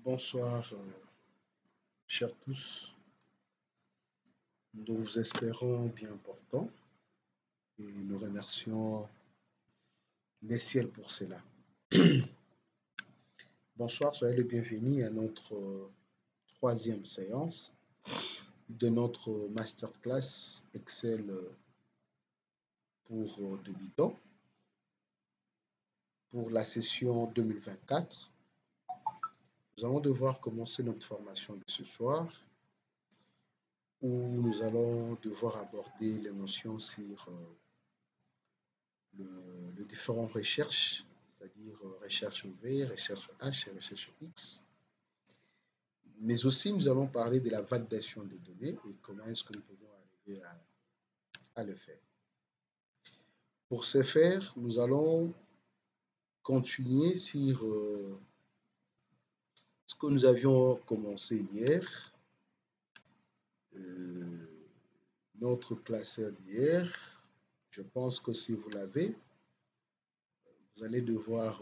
Bonsoir, chers tous. Nous vous espérons bien portants et nous remercions les ciels pour cela. Bonsoir, soyez les bienvenus à notre troisième séance de notre masterclass Excel pour débutants pour la session 2024. Nous allons devoir commencer notre formation de ce soir où nous allons devoir aborder les notions sur les différentes recherches, c'est-à-dire recherche V, recherche H et recherche X. Mais aussi, nous allons parler de la validation des données et comment est-ce que nous pouvons arriver à le faire. Pour ce faire, nous allons continuer sur ce que nous avions commencé hier, notre classeur d'hier. Je pense que si vous l'avez, vous allez devoir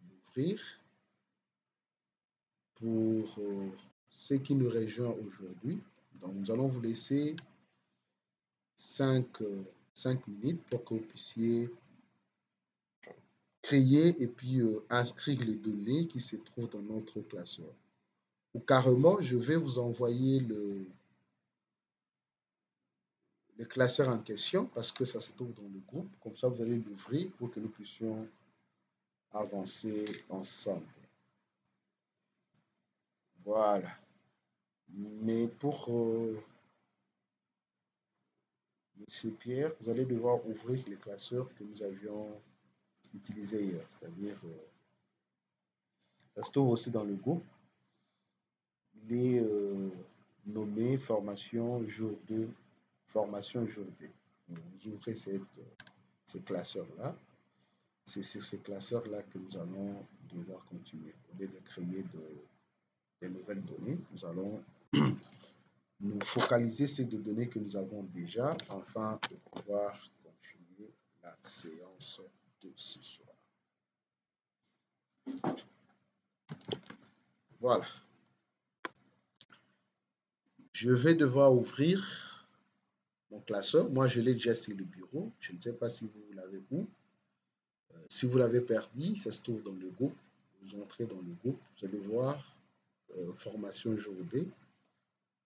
l'ouvrir pour ce qui nous rejoint aujourd'hui. Donc, nous allons vous laisser 5 minutes pour que vous puissiez créer et puis inscrire les données qui se trouvent dans notre classeur. Ou carrément, je vais vous envoyer le classeur en question parce que ça se trouve dans le groupe. Comme ça, vous allez l'ouvrir pour que nous puissions avancer ensemble. Voilà. Mais pour Monsieur Pierre, vous allez devoir ouvrir les classeurs que nous avions utilisés hier. C'est-à-dire, ça se trouve aussi dans le groupe. Il est nommé formation jour 2, formation jour D. Vous ouvrez ces classeurs-là. C'est sur ces classeurs-là que nous allons devoir continuer. Au lieu de créer de nouvelles données, nous allons nous focaliser sur des données que nous avons déjà afin de pouvoir continuer la séance de ce soir. Voilà. Je vais devoir ouvrir mon classeur. Moi, je l'ai déjà sur le bureau. Je ne sais pas si vous l'avez où. Si vous l'avez perdu, ça se trouve dans le groupe. Vous entrez dans le groupe, vous allez voir formation jour D.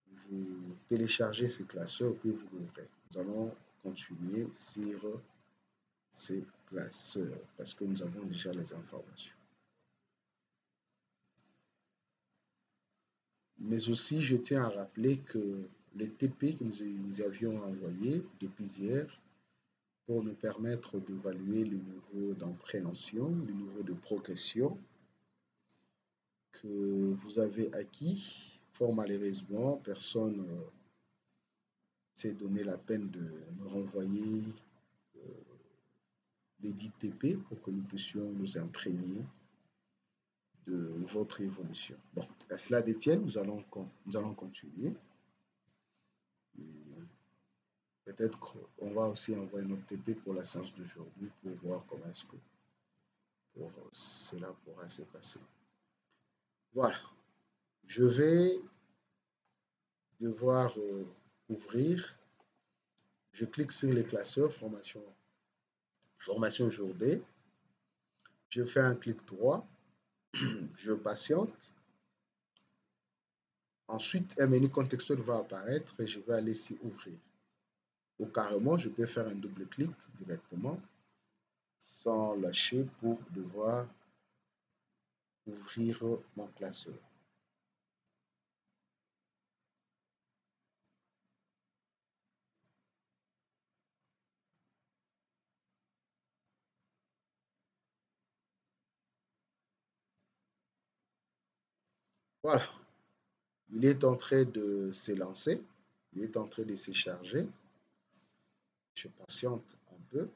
Vous téléchargez ce classeur puis vous l'ouvrez. Nous allons continuer sur ces classeurs parce que nous avons déjà les informations. Mais aussi, je tiens à rappeler que les TP que nous avions envoyés depuis hier pour nous permettre d'évaluer le niveau d'appréhension, le niveau de progression que vous avez acquis. Fort malheureusement, personne s'est donné la peine de me renvoyer les 10 TP pour que nous puissions nous imprégner de votre évolution. Bon, à cela détienne, nous allons continuer. Peut-être qu'on va aussi envoyer notre TP pour la séance d'aujourd'hui pour voir comment est-ce que cela pourra se passer. Voilà. Je vais devoir ouvrir. Je clique sur les classeurs formation journée. Je fais un clic droit. Je patiente. Ensuite, un menu contextuel va apparaître et je vais aller sur ouvrir. Ou carrément, je peux faire un double clic directement sans lâcher pour devoir ouvrir mon classeur. Voilà. Il est en train de s'élancer. Il est en train de se charger. Je patiente un peu.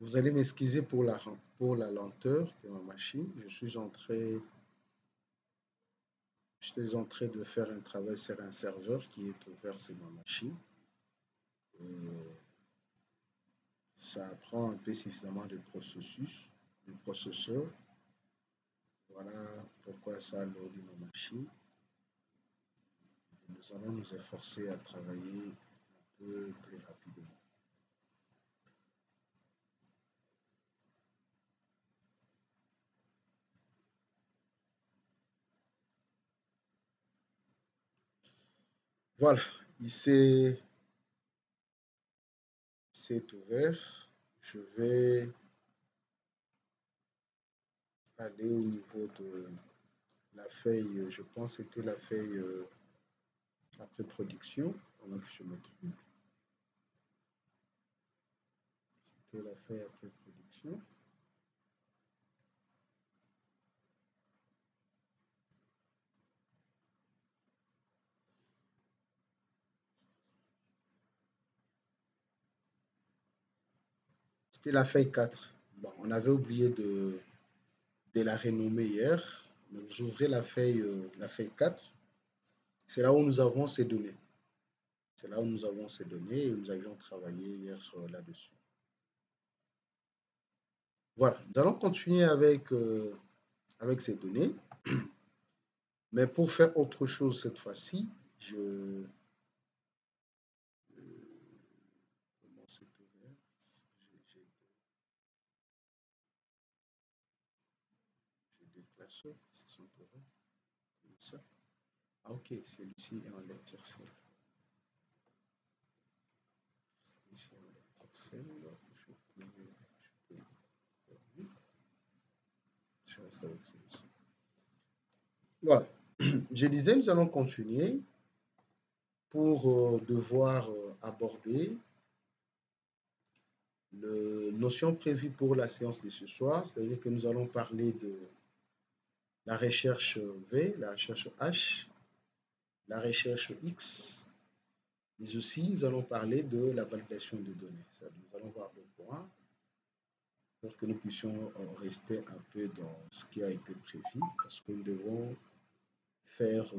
Vous allez m'excuser pour la lenteur de ma machine. Je suis en train de faire un travail sur un serveur qui est ouvert sur ma machine. Euh, Ça prend un peu suffisamment de processeur. Voilà pourquoi ça load ma machine. Nous allons nous efforcer à travailler un peu plus rapidement. Voilà, ici c'est ouvert. Je vais aller au niveau de la feuille, je pense que c'était la feuille après production, pendant que je me trompe. C'était la feuille après production. C'était la feuille 4. Bon, on avait oublié de la renommer hier. Mais vous ouvrez la feuille 4. C'est là où nous avons ces données. C'est là où nous avons ces données et nous avions travaillé hier là-dessus. Voilà, nous allons continuer avec ces données. Mais pour faire autre chose cette fois-ci, comment c'est ouvert? J'ai deux classeurs qui se sont ouverts comme ça. Ah ok, celui-ci est en lecture cell. Celui-ci est en lecture cell. Je reste avec celui-ci. Voilà. Je disais, nous allons continuer pour devoir aborder les notions prévues pour la séance de ce soir, c'est-à-dire que nous allons parler de la recherche V, la recherche H, la recherche X, mais aussi nous allons parler de la validation de données. Nous allons voir le point pour que nous puissions rester un peu dans ce qui a été prévu, parce que nous devons faire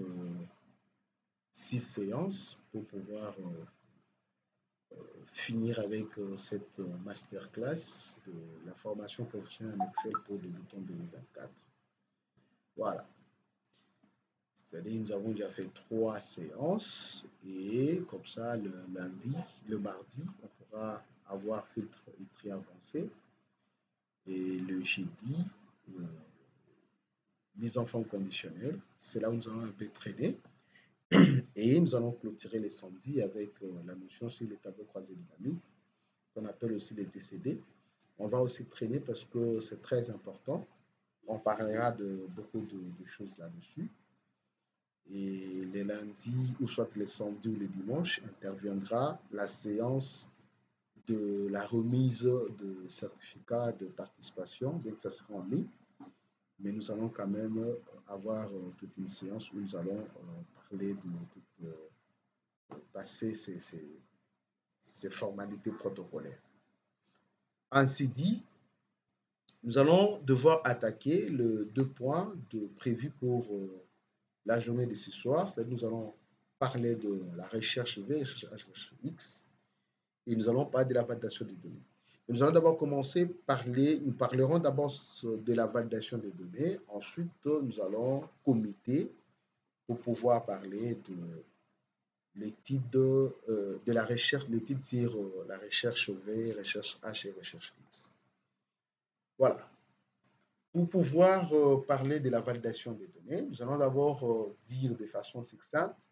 6 séances pour pouvoir finir avec cette masterclass de la formation professionnelle en Excel pour débutant 2024. Voilà. C'est-à-dire nous avons déjà fait 3 séances et comme ça le mardi, on pourra avoir filtre et tri avancé et le jeudi, mise en forme conditionnelle. C'est là où nous allons un peu traîner et nous allons clôturer les samedis avec la notion sur les tableaux croisés dynamiques qu'on appelle aussi les TCD. On va aussi traîner parce que c'est très important. On parlera de beaucoup de choses là-dessus. Et les lundis, ou soit les samedis ou les dimanches, interviendra la séance de la remise de certificats de participation, bien que ça sera en ligne. Mais nous allons quand même avoir toute une séance où nous allons parler passer ces formalités protocolaires. Ainsi dit, nous allons devoir attaquer les 2 points prévus pour la journée de ce soir. C'est-à-dire nous allons parler de la recherche V, la recherche X, et nous allons parler de la validation des données. Nous allons d'abord commencer nous parlerons d'abord de la validation des données. Ensuite, nous allons commiter pour pouvoir parler de l'étude de la recherche, l'étude sur la recherche V, recherche H et recherche X. Voilà. Pour pouvoir parler de la validation des données, nous allons d'abord dire de façon succincte,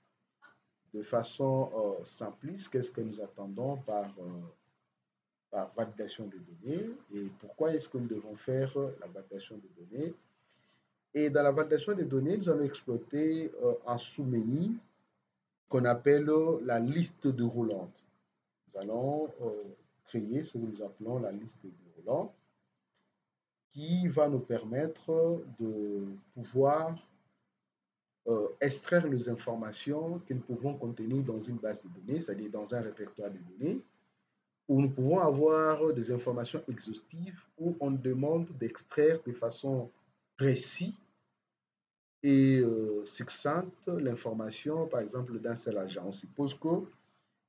de façon simpliste, qu'est-ce que nous attendons par validation des données et pourquoi est-ce que nous devons faire la validation des données. Et dans la validation des données, nous allons exploiter un sous-menu qu'on appelle la liste déroulante. Nous allons créer ce que nous appelons la liste déroulante qui va nous permettre de pouvoir extraire les informations que nous pouvons contenir dans une base de données, c'est-à-dire dans un répertoire de données, où nous pouvons avoir des informations exhaustives où on demande d'extraire de façon précise et succincte l'information, par exemple, d'un seul agent. On suppose que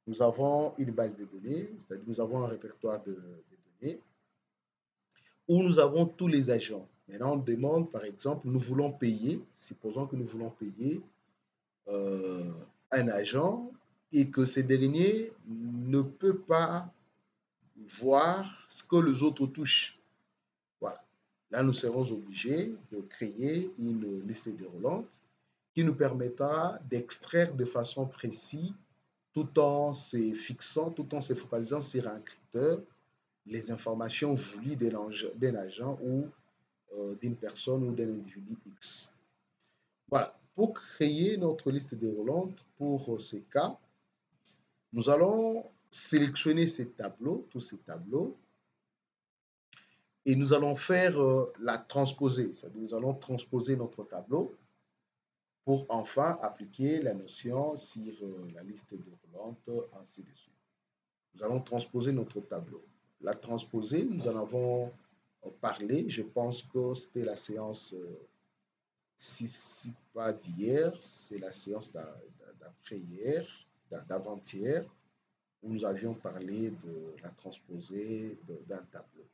nous avons une base de données, c'est-à-dire nous avons un répertoire de données où nous avons tous les agents. Maintenant, on demande, par exemple, nous voulons payer, supposons que nous voulons payer euh, un agent et que ce dernier ne peut pas voir ce que les autres touchent. Voilà. Là, nous serons obligés de créer une liste déroulante qui nous permettra d'extraire de façon précise, tout en se fixant, tout en se focalisant sur un critère, les informations voulues d'un agent ou d'une personne ou d'un individu X. Voilà. Pour créer notre liste déroulante pour ces cas, nous allons sélectionner ces tableaux, tous ces tableaux, et nous allons faire la transposer. C'est-à-dire nous allons transposer notre tableau pour enfin appliquer la notion sur la liste déroulante, ainsi de suite. Nous allons transposer notre tableau. La transposer, nous en avons parlé. Je pense que c'était la séance, si pas d'hier, c'est la séance d'après-hier, d'avant-hier, où nous avions parlé de la transposer d'un tableau.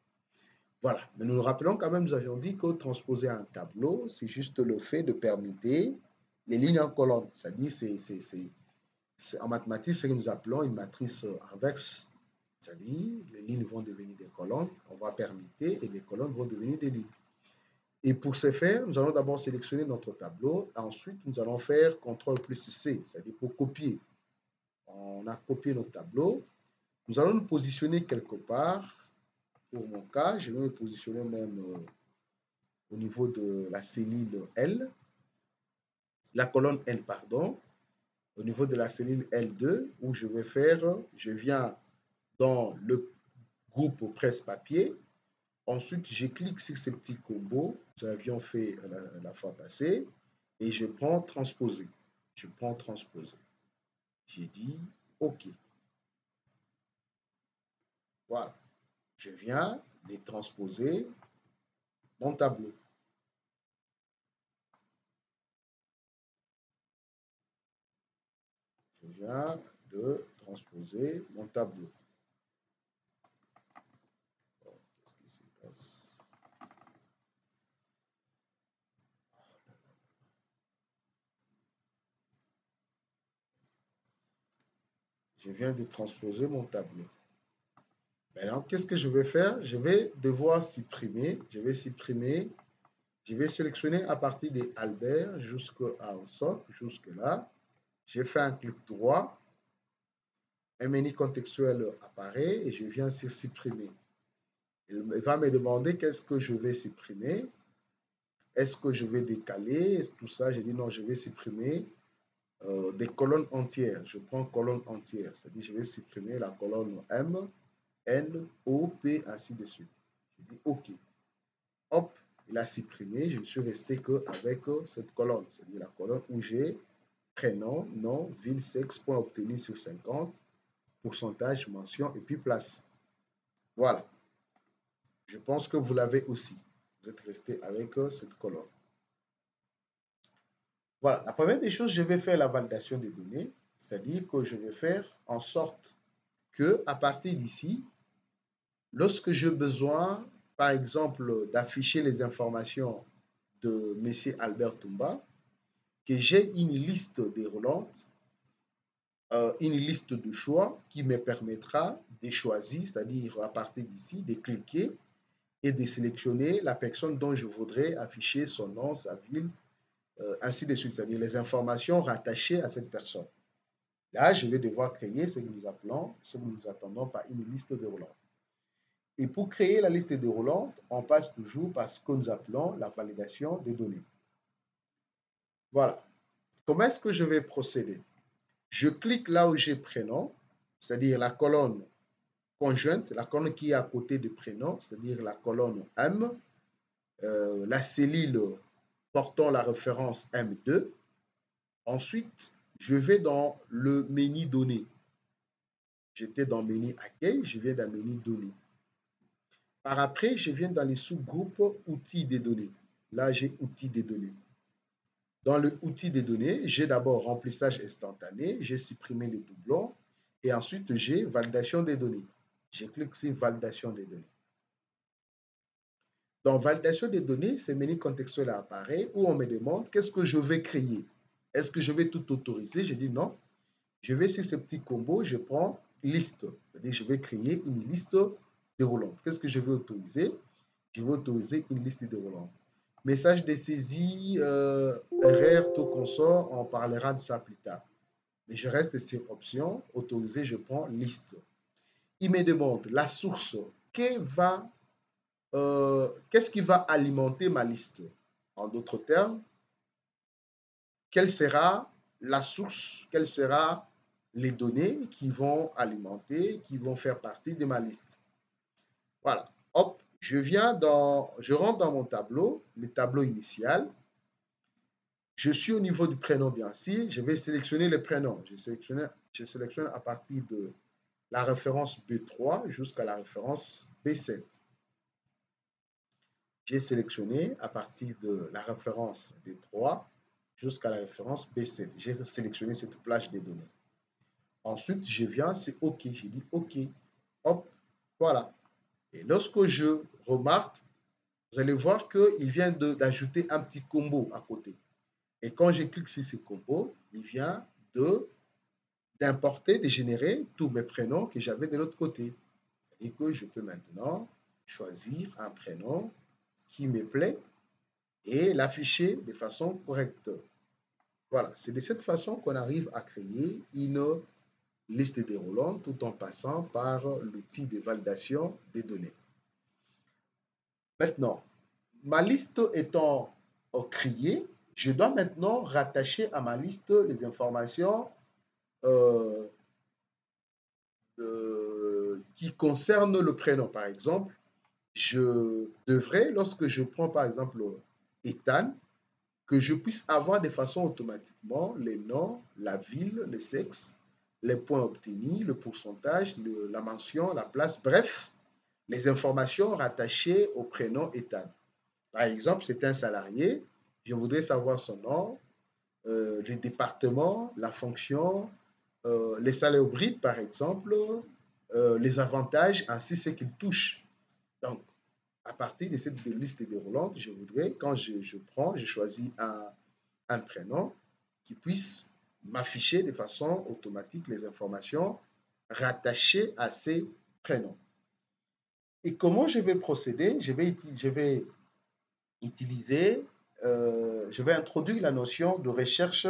Voilà, mais nous nous rappelons quand même, nous avions dit que transposer un tableau, c'est juste le fait de permettre les lignes en colonne. C'est-à-dire, en mathématiques, ce que nous appelons une matrice inverse. C'est-à-dire, les lignes vont devenir des colonnes, on va permettre, et des colonnes vont devenir des lignes. Et pour ce faire, nous allons d'abord sélectionner notre tableau. Ensuite, nous allons faire CTRL plus C, c'est-à-dire pour copier. On a copié notre tableau. Nous allons nous positionner quelque part. Pour mon cas, je vais me positionner même au niveau de la cellule L, la colonne L, pardon, au niveau de la cellule L2, où je vais faire, je viens dans le groupe presse-papier. Ensuite, je clique sur ce petit combo que nous avions fait la fois passée et je prends transposer. Je prends transposer. J'ai dit OK. Voilà. Je viens de transposer mon tableau. Je viens de transposer mon tableau. Qu'est-ce qui se passe? Je viens de transposer mon tableau. Maintenant, qu'est-ce que je vais faire? Je vais devoir supprimer. Je vais supprimer. Je vais sélectionner à partir de Albert jusqu'à Soc, jusque-là. J'ai fait un clic droit. Un menu contextuel apparaît et je viens sur supprimer. Il va me demander qu'est-ce que je vais supprimer. Est-ce que je vais décaler? Tout ça, j'ai dit non, je vais supprimer des colonnes entières. Je prends colonne entière, c'est-à-dire je vais supprimer la colonne M, N, O, P, ainsi de suite. Je dis OK. Hop, il a supprimé. Je ne suis resté qu'avec cette colonne, c'est-à-dire la colonne où j'ai prénom, nom, ville, sexe, point obtenu sur 50, pourcentage, mention et puis place. Voilà. Je pense que vous l'avez aussi. Vous êtes resté avec cette colonne. Voilà. La première des choses, je vais faire la validation des données, c'est-à-dire que je vais faire en sorte que à partir d'ici, lorsque j'ai besoin, par exemple, d'afficher les informations de M. Albert Toumba, que j'ai une liste déroulante, une liste de choix qui me permettra de choisir, c'est-à-dire à partir d'ici, de cliquer et de sélectionner la personne dont je voudrais afficher son nom, sa ville, ainsi de suite, c'est-à-dire les informations rattachées à cette personne. Là, je vais devoir créer ce que nous appelons, ce que nous attendons par une liste déroulante. Et pour créer la liste déroulante, on passe toujours par ce que nous appelons la validation des données. Voilà. Comment est-ce que je vais procéder? Je clique là où j'ai prénom, c'est-à-dire la colonne conjointe, la colonne qui est à côté du prénom, c'est-à-dire la colonne M, la cellule portant la référence M2. Ensuite, je vais dans le menu données. J'étais dans menu accueil, je viens dans menu données. Par après, je viens dans les sous-groupes outils des données. Là, j'ai outils des données. Dans le outil des données, j'ai d'abord remplissage instantané, j'ai supprimé les doublons et ensuite j'ai validation des données. Je clique sur validation des données. Dans validation des données, ce menu contextuel apparaît où on me demande qu'est-ce que je vais créer. Est-ce que je vais tout autoriser? Je dis non. Je vais sur ce petit combo, je prends liste. C'est-à-dire je vais créer une liste déroulante. Qu'est-ce que je veux autoriser? Je vais autoriser une liste déroulante. Message de saisie, erreur, taux consort, on parlera de ça plus tard. Mais je reste sur option, autoriser, je prends liste. Il me demande la source. Qu'est-ce qui va alimenter ma liste? En d'autres termes, quelle sera la source, quelles seront les données qui vont alimenter, qui vont faire partie de ma liste. Voilà. Hop, je rentre dans mon tableau, le tableau initial. Je suis au niveau du prénom, bien sûr. Je vais sélectionner les prénoms. Je sélectionne à partir de la référence B3 jusqu'à la référence B7. J'ai sélectionné à partir de la référence B3 jusqu'à la référence B7. J'ai sélectionné cette plage des données. Ensuite, je viens, c'est OK. J'ai dit OK. Hop, voilà. Et lorsque je remarque, vous allez voir qu'il vient d'ajouter un petit combo à côté. Et quand je clique sur ce combo, il vient d'importer, de générer tous mes prénoms que j'avais de l'autre côté. Et que je peux maintenant choisir un prénom qui me plaît et l'afficher de façon correcte. Voilà, c'est de cette façon qu'on arrive à créer une liste déroulante tout en passant par l'outil de validation des données. Maintenant, ma liste étant créée, je dois maintenant rattacher à ma liste les informations qui concernent le prénom. Par exemple, je devrais, lorsque je prends par exemple Ethan, que je puisse avoir de façon automatiquement les noms, la ville, le sexe, les points obtenus, le pourcentage, la mention, la place, bref, les informations rattachées au prénom Ethan. Par exemple, c'est un salarié, je voudrais savoir son nom, le département, la fonction, les salaires bruts, par exemple, les avantages, ainsi ce qu'il touche. Donc, à partir de cette liste déroulante, je voudrais, quand je choisis un prénom qui puisse m'afficher de façon automatique les informations rattachées à ces prénoms. Et comment je vais procéder? Je vais utiliser, je vais introduire la notion de recherche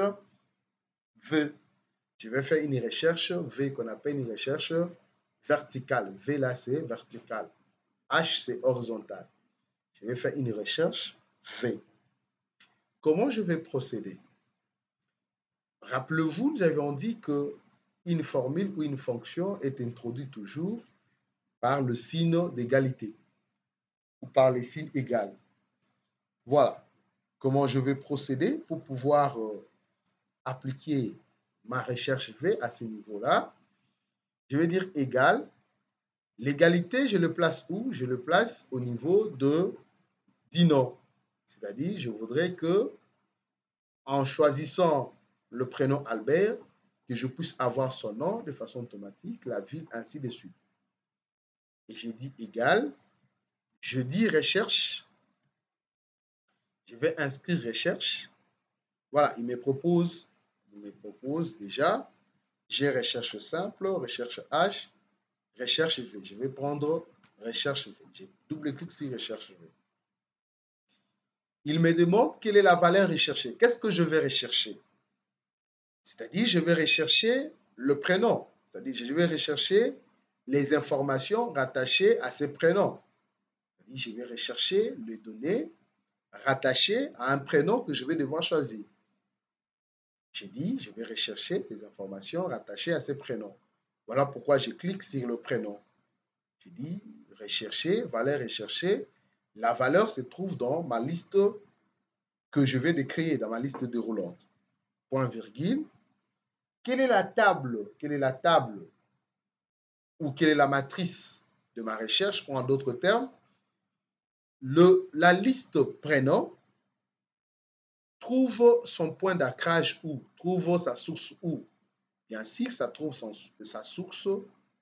V. Je vais faire une recherche V qu'on appelle une recherche verticale. V là, c'est vertical. H, c'est horizontal. Je vais faire une recherche V. Comment je vais procéder? Rappelez-vous, nous avions dit qu'une formule ou une fonction est introduite toujours par le signe d'égalité ou par les signes égaux. Voilà comment je vais procéder pour pouvoir appliquer ma recherche V à ce niveau-là. Je vais dire égal. L'égalité, je le place où? Je le place au niveau de Dino. C'est-à-dire, je voudrais que, en choisissant le prénom Albert, que je puisse avoir son nom de façon automatique, la ville, ainsi de suite. Et j'ai dit égal. Je dis recherche. Je vais inscrire recherche. Voilà, il me propose déjà, j'ai recherche simple, recherche H, recherche V. Je vais prendre recherche V. J'ai double-clic sur recherche V. Il me demande quelle est la valeur recherchée. Qu'est-ce que je vais rechercher? C'est-à-dire, je vais rechercher le prénom. C'est-à-dire, je vais rechercher les informations rattachées à ce prénom. C'est-à-dire, je vais rechercher les données rattachées à un prénom que je vais devoir choisir. J'ai dit, je vais rechercher les informations rattachées à ce prénom. Voilà pourquoi je clique sur le prénom. J'ai dit, rechercher, valeur recherchée. La valeur se trouve dans ma liste que je vais créer, dans ma liste déroulante. Point virgule. Quelle est la table ou quelle est la matrice de ma recherche, ou en d'autres termes, la liste prénom trouve son point d'ancrage où, trouve sa source où. Bien sûr, ça trouve sa source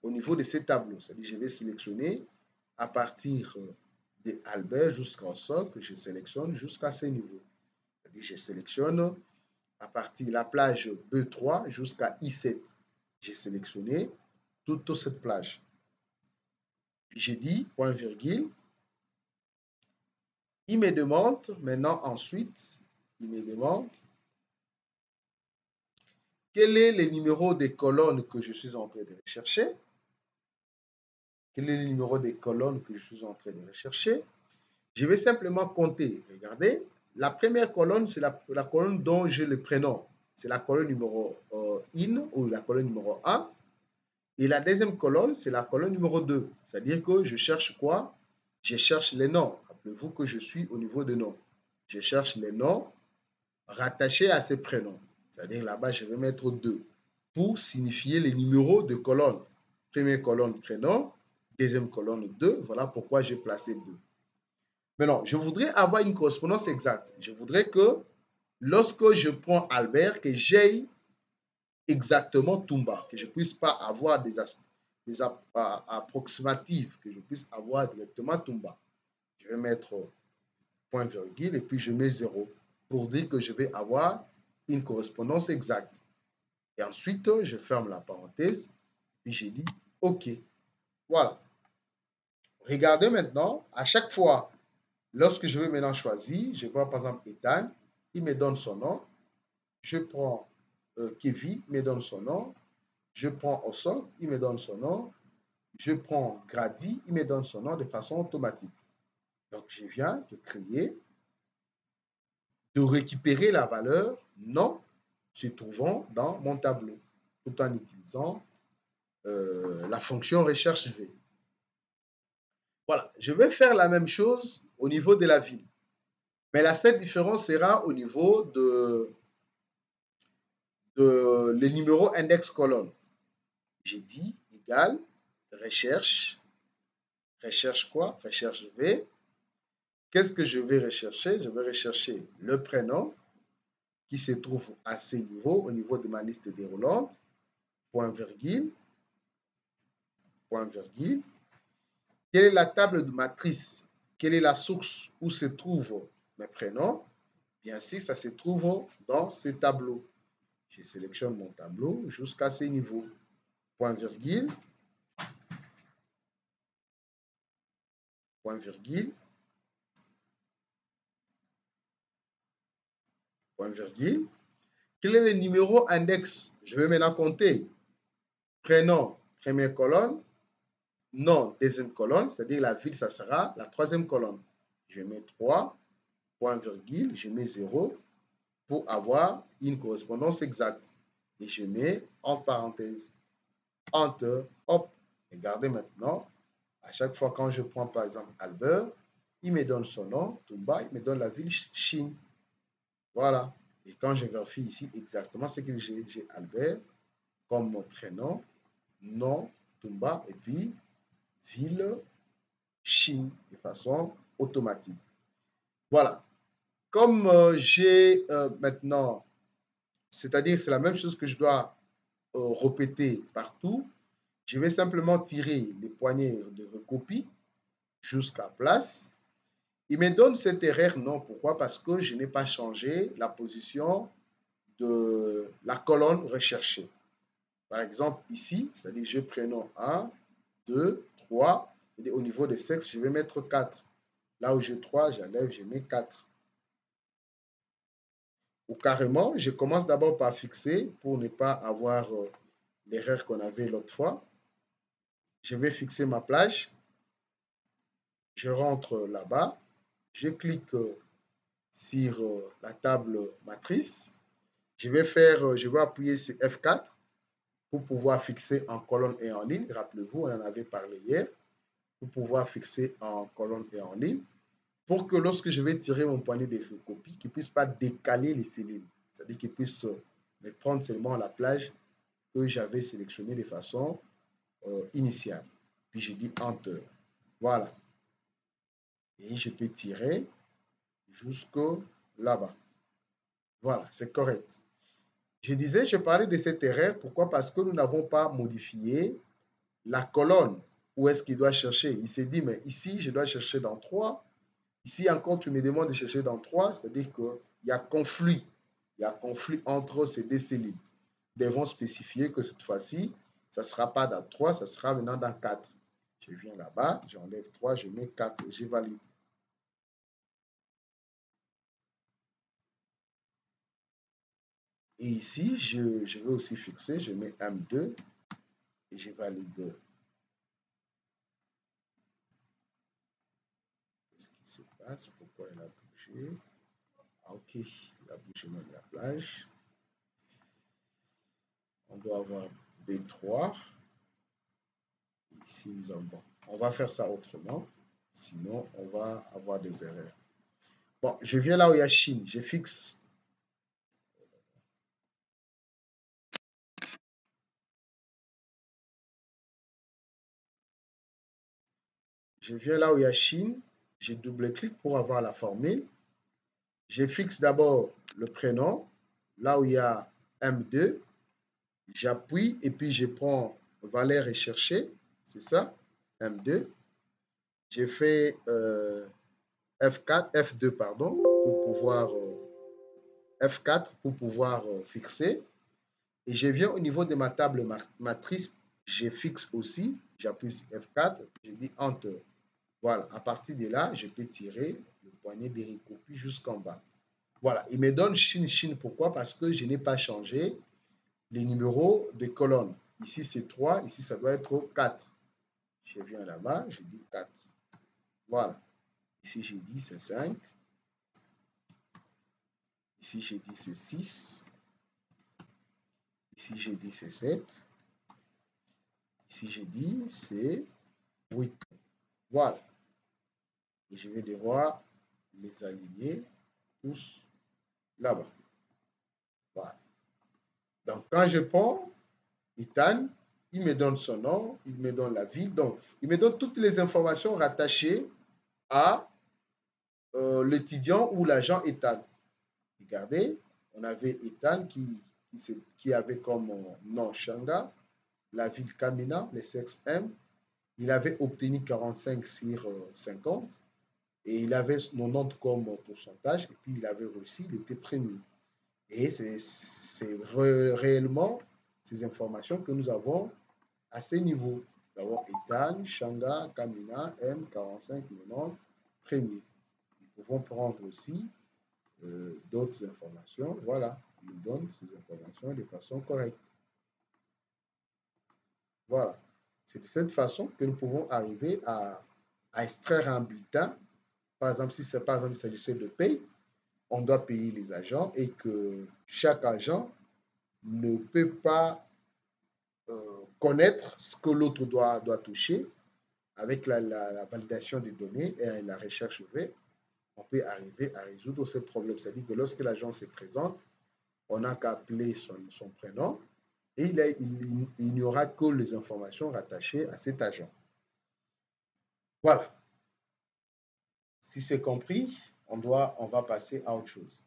au niveau de ces tableaux. C'est-à-dire, je vais sélectionner à partir de Albert jusqu'au socle, je sélectionne jusqu'à ces niveaux. C'est-à-dire, je sélectionne à partir de la plage B3 jusqu'à I7. J'ai sélectionné toute cette plage. Puis j'ai dit point virgule. Il me demande maintenant ensuite, il me demande quel est le numéro des colonnes que je suis en train de rechercher. Quel est le numéro des colonnes que je suis en train de rechercher? Je vais simplement compter. Regardez, la première colonne, c'est la colonne dont j'ai le prénom. C'est la colonne numéro in ou la colonne numéro 1. Et la deuxième colonne, c'est la colonne numéro 2. C'est-à-dire que je cherche quoi? Je cherche les noms. Rappelez-vous que je suis au niveau de noms. Je cherche les noms rattachés à ces prénoms. C'est-à-dire là-bas, je vais mettre 2 pour signifier les numéros de colonne. Première colonne, prénom. Deuxième colonne, 2. Voilà pourquoi j'ai placé 2. Maintenant, je voudrais avoir une correspondance exacte. Je voudrais que lorsque je prends Albert, que j'aie exactement Toumba, que je ne puisse pas avoir des approximatives, que je puisse avoir directement Toumba. Je vais mettre point virgule et puis je mets 0 pour dire que je vais avoir une correspondance exacte. Et ensuite, je ferme la parenthèse, puis j'ai dit OK. Voilà. Regardez maintenant, à chaque fois, lorsque je vais maintenant choisir, je vois par exemple Ethan, il me donne son nom. Je prends Kevin, il me donne son nom. Je prends Osok, il me donne son nom. Je prends Grady, il me donne son nom de façon automatique. Donc, je viens de créer, de récupérer la valeur nom se trouvant dans mon tableau, tout en utilisant la fonction recherche V. Voilà, je vais faire la même chose au niveau de la ville. Mais la seule différence sera au niveau de les numéros index colonne. J'ai dit égal recherche. Recherche quoi? Recherche V. Qu'est-ce que je vais rechercher? Je vais rechercher le prénom qui se trouve à ces niveaux, au niveau de ma liste déroulante. Point virgule. Point virgule. Quelle est la table de matrice? Quelle est la source où se trouvent mes prénoms? Bien sûr, ça se trouve dans ce tableau. Je sélectionne mon tableau jusqu'à ces niveaux. Point virgule. Point virgule. Point virgule. Quel est le numéro index? Je vais maintenant compter. Prénom, première colonne. Nom, deuxième colonne, c'est-à-dire la ville, ça sera la troisième colonne. Je mets 3, point virgule, je mets 0 pour avoir une correspondance exacte. Et je mets en parenthèse. Enter, hop. Regardez maintenant, à chaque fois quand je prends par exemple Albert, il me donne son nom, Toumba, il me donne la ville Chine. Voilà. Et quand je vérifie ici exactement ce que j'ai Albert comme mon prénom, nom, Toumba, et puis ville Chine de façon automatique. Voilà. Comme j'ai maintenant, c'est-à-dire c'est la même chose que je dois répéter partout, je vais simplement tirer les poignées de recopie jusqu'à place. Il me donne cette erreur, non. Pourquoi? Parce que je n'ai pas changé la position de la colonne recherchée. Par exemple, ici, c'est-à-dire je prénom 1, 2, 3, au niveau des sexes, je vais mettre 4. Là où j'ai 3, j'enlève, je mets 4. Ou carrément, je commence d'abord par fixer pour ne pas avoir l'erreur qu'on avait l'autre fois. Je vais fixer ma plage. Je rentre là-bas. Je clique sur la table matrice. Je vais appuyer sur F4 pour pouvoir fixer en colonne et en ligne. Rappelez-vous, on en avait parlé hier. Pour pouvoir fixer en colonne et en ligne. Pour que lorsque je vais tirer mon poignet de copie, qu'il ne puisse pas décaler les cellules. C'est-à-dire qu'il puisse me prendre seulement la plage que j'avais sélectionnée de façon initial. Puis je dis Enter. Voilà. Et je peux tirer jusque là-bas. Voilà, c'est correct. Je disais, je parlais de cette erreur. Pourquoi? Parce que nous n'avons pas modifié la colonne. Où est-ce qu'il doit chercher? Il s'est dit, mais ici, je dois chercher dans 3. Ici encore, tu me demandes de chercher dans 3, c'est-à-dire qu'il y a conflit. Il y a conflit entre ces deux cellules. Nous devons spécifier que cette fois-ci, ça ne sera pas dans 3, ça sera maintenant dans 4. Je viens là-bas, j'enlève 3, je mets 4 et je valide. Et ici, je vais aussi fixer, je mets M2 et je valide. Qu'est-ce qui se passe? Pourquoi elle a bougé? Ah, ok, il a bougé même la plage. On doit avoir B3. Ici, nous avons... Bon, on va faire ça autrement. Sinon, on va avoir des erreurs. Bon, je viens là où il y a Chine. Je fixe. Je viens là où il y a Chine. Je double-clique pour avoir la formule. Je fixe d'abord le prénom. Là où il y a M2. J'appuie et puis je prends valeur recherchée. C'est ça, M2. J'ai fait F4, F2, pardon, pour pouvoir F4 pour pouvoir fixer. Et je viens au niveau de ma table matrice, je fixe aussi, j'appuie sur F4, je dis Enter. Voilà, à partir de là, je peux tirer le poignet de recopie jusqu'en bas. Voilà, il me donne Chine, Chine. Pourquoi? Parce que je n'ai pas changé les numéros de colonne. Ici, c'est 3, ici, ça doit être 4. Je viens là-bas, je dis 4. Voilà. Ici, j'ai dit c'est 5. Ici, j'ai dit c'est 6. Ici, j'ai dit c'est 7. Ici, j'ai dit c'est 8. Voilà. Et je vais devoir les aligner tous là-bas. Voilà. Donc, quand je prends Ethan, il me donne son nom, il me donne la ville. Donc, il me donne toutes les informations rattachées à l'étudiant ou l'agent Ethan. Regardez, on avait Ethan qui avait comme nom Shanga, la ville Kamina, le sexe M. Il avait obtenu 45 sur 50 et il avait 90 comme pourcentage et puis il avait réussi, il était premier. Et c'est réellement ces informations que nous avons à ces niveaux. Nous avons Ethan, Shanga, Kamina, M, 45, 90, premier. Nous pouvons prendre aussi d'autres informations. Voilà, il nous donne ces informations de façon correcte. Voilà. C'est de cette façon que nous pouvons arriver à extraire un bulletin. Par exemple, si c'est par exemple il s'agissait de paye, on doit payer les agents et que chaque agent ne peut pas connaître ce que l'autre doit toucher avec la validation des données et la recherche V, on peut arriver à résoudre ce problème. C'est-à-dire que lorsque l'agent se présente, on n'a qu'à appeler son prénom et il n'y aura que les informations rattachées à cet agent. Voilà. Si c'est compris, on va passer à autre chose.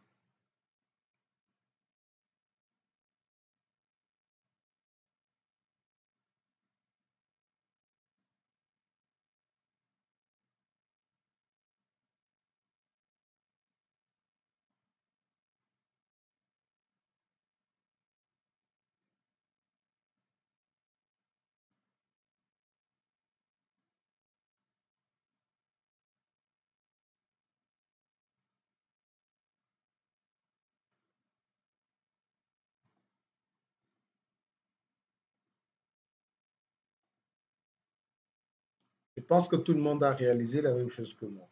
Je pense que tout le monde a réalisé la même chose que moi.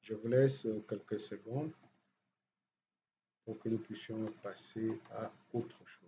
Je vous laisse quelques secondes pour que nous puissions passer à autre chose.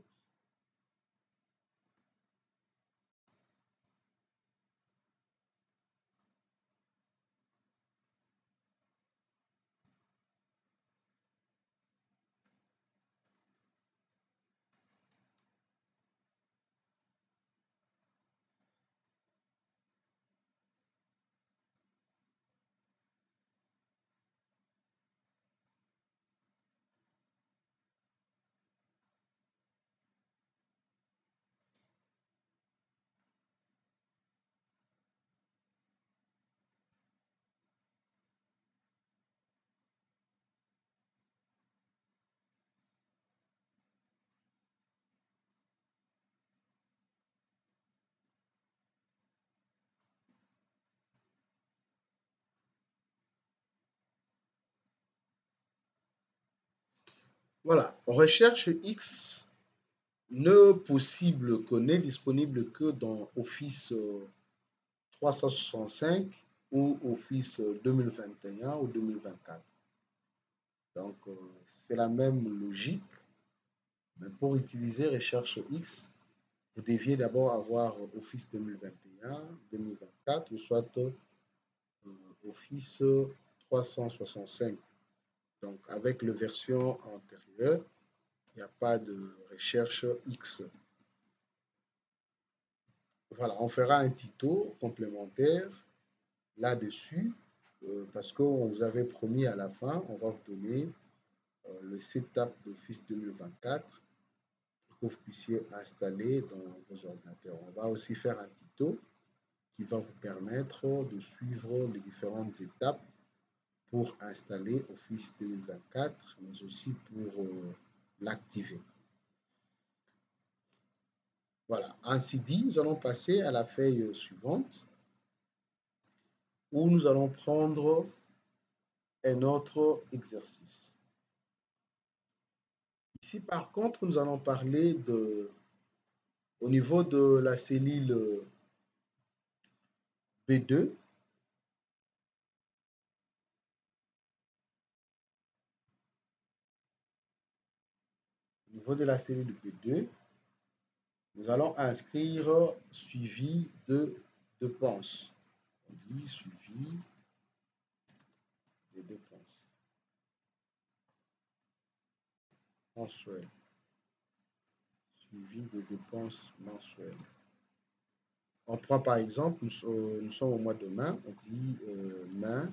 Voilà, recherche X ne possible que n'est disponible que dans Office 365 ou Office 2021 ou 2024. Donc, c'est la même logique, mais pour utiliser Recherche X, vous deviez d'abord avoir Office 2021, 2024 ou soit Office 365. Donc, avec la version antérieure, il n'y a pas de recherche X. Voilà, on fera un tuto complémentaire là-dessus parce qu'on vous avait promis à la fin, on va vous donner le setup d'Office 2024 pour que vous puissiez installer dans vos ordinateurs. On va aussi faire un tuto qui va vous permettre de suivre les différentes étapes pour installer Office 2024, mais aussi pour l'activer. Voilà, ainsi dit, nous allons passer à la feuille suivante où nous allons prendre un autre exercice. Ici, par contre, nous allons parler au niveau de la cellule B2, au niveau de la cellule B2, nous allons inscrire suivi de dépenses. On dit suivi des dépenses mensuelles. Suivi des dépenses mensuelles. On prend par exemple, nous sommes au mois de mai, on dit mai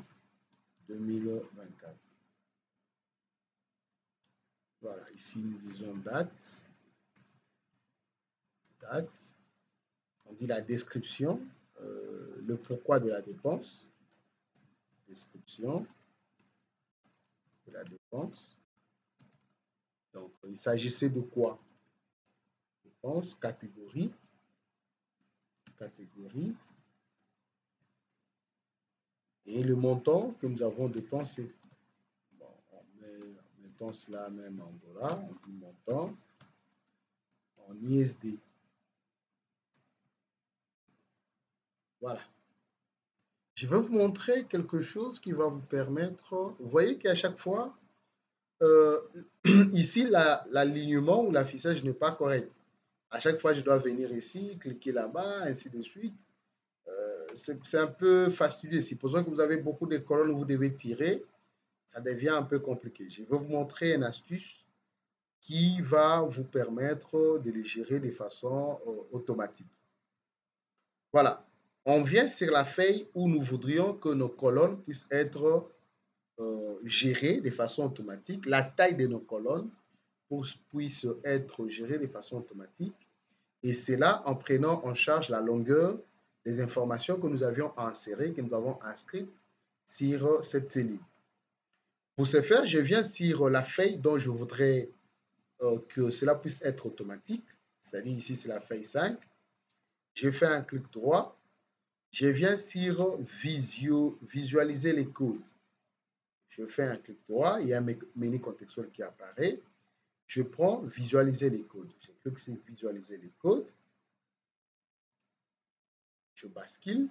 2024. Voilà, ici nous disons date. On dit la description, le pourquoi de la dépense. Description de la dépense. Donc, il s'agissait de quoi? Dépense, catégorie. Et le montant que nous avons dépensé. Bon, mettons cela même en dollars. On dit montant en ISD. Voilà. Je vais vous montrer quelque chose qui va vous permettre. Vous voyez qu'à chaque fois, ici, l'alignement ou l'affichage n'est pas correct. À chaque fois, je dois venir ici, cliquer là-bas, ainsi de suite. C'est un peu fastidieux. Supposons que vous avez beaucoup de colonnes où vous devez tirer, ça devient un peu compliqué. Je vais vous montrer une astuce qui va vous permettre de les gérer de façon automatique. Voilà. On vient sur la feuille où nous voudrions que nos colonnes puissent être gérées de façon automatique. La taille de nos colonnes puisse être gérée de façon automatique. Et c'est là en prenant en charge la longueur des informations que nous avions insérées, que nous avons inscrites sur cette cellule. Pour ce faire, je viens sur la feuille dont je voudrais que cela puisse être automatique. C'est-à-dire ici, c'est la feuille 5. Je fais un clic droit. Je viens sur visualiser les codes. Je fais un clic droit. Il y a un menu contextuel qui apparaît. Je prends visualiser les codes. Je clique sur visualiser les codes. Je bascule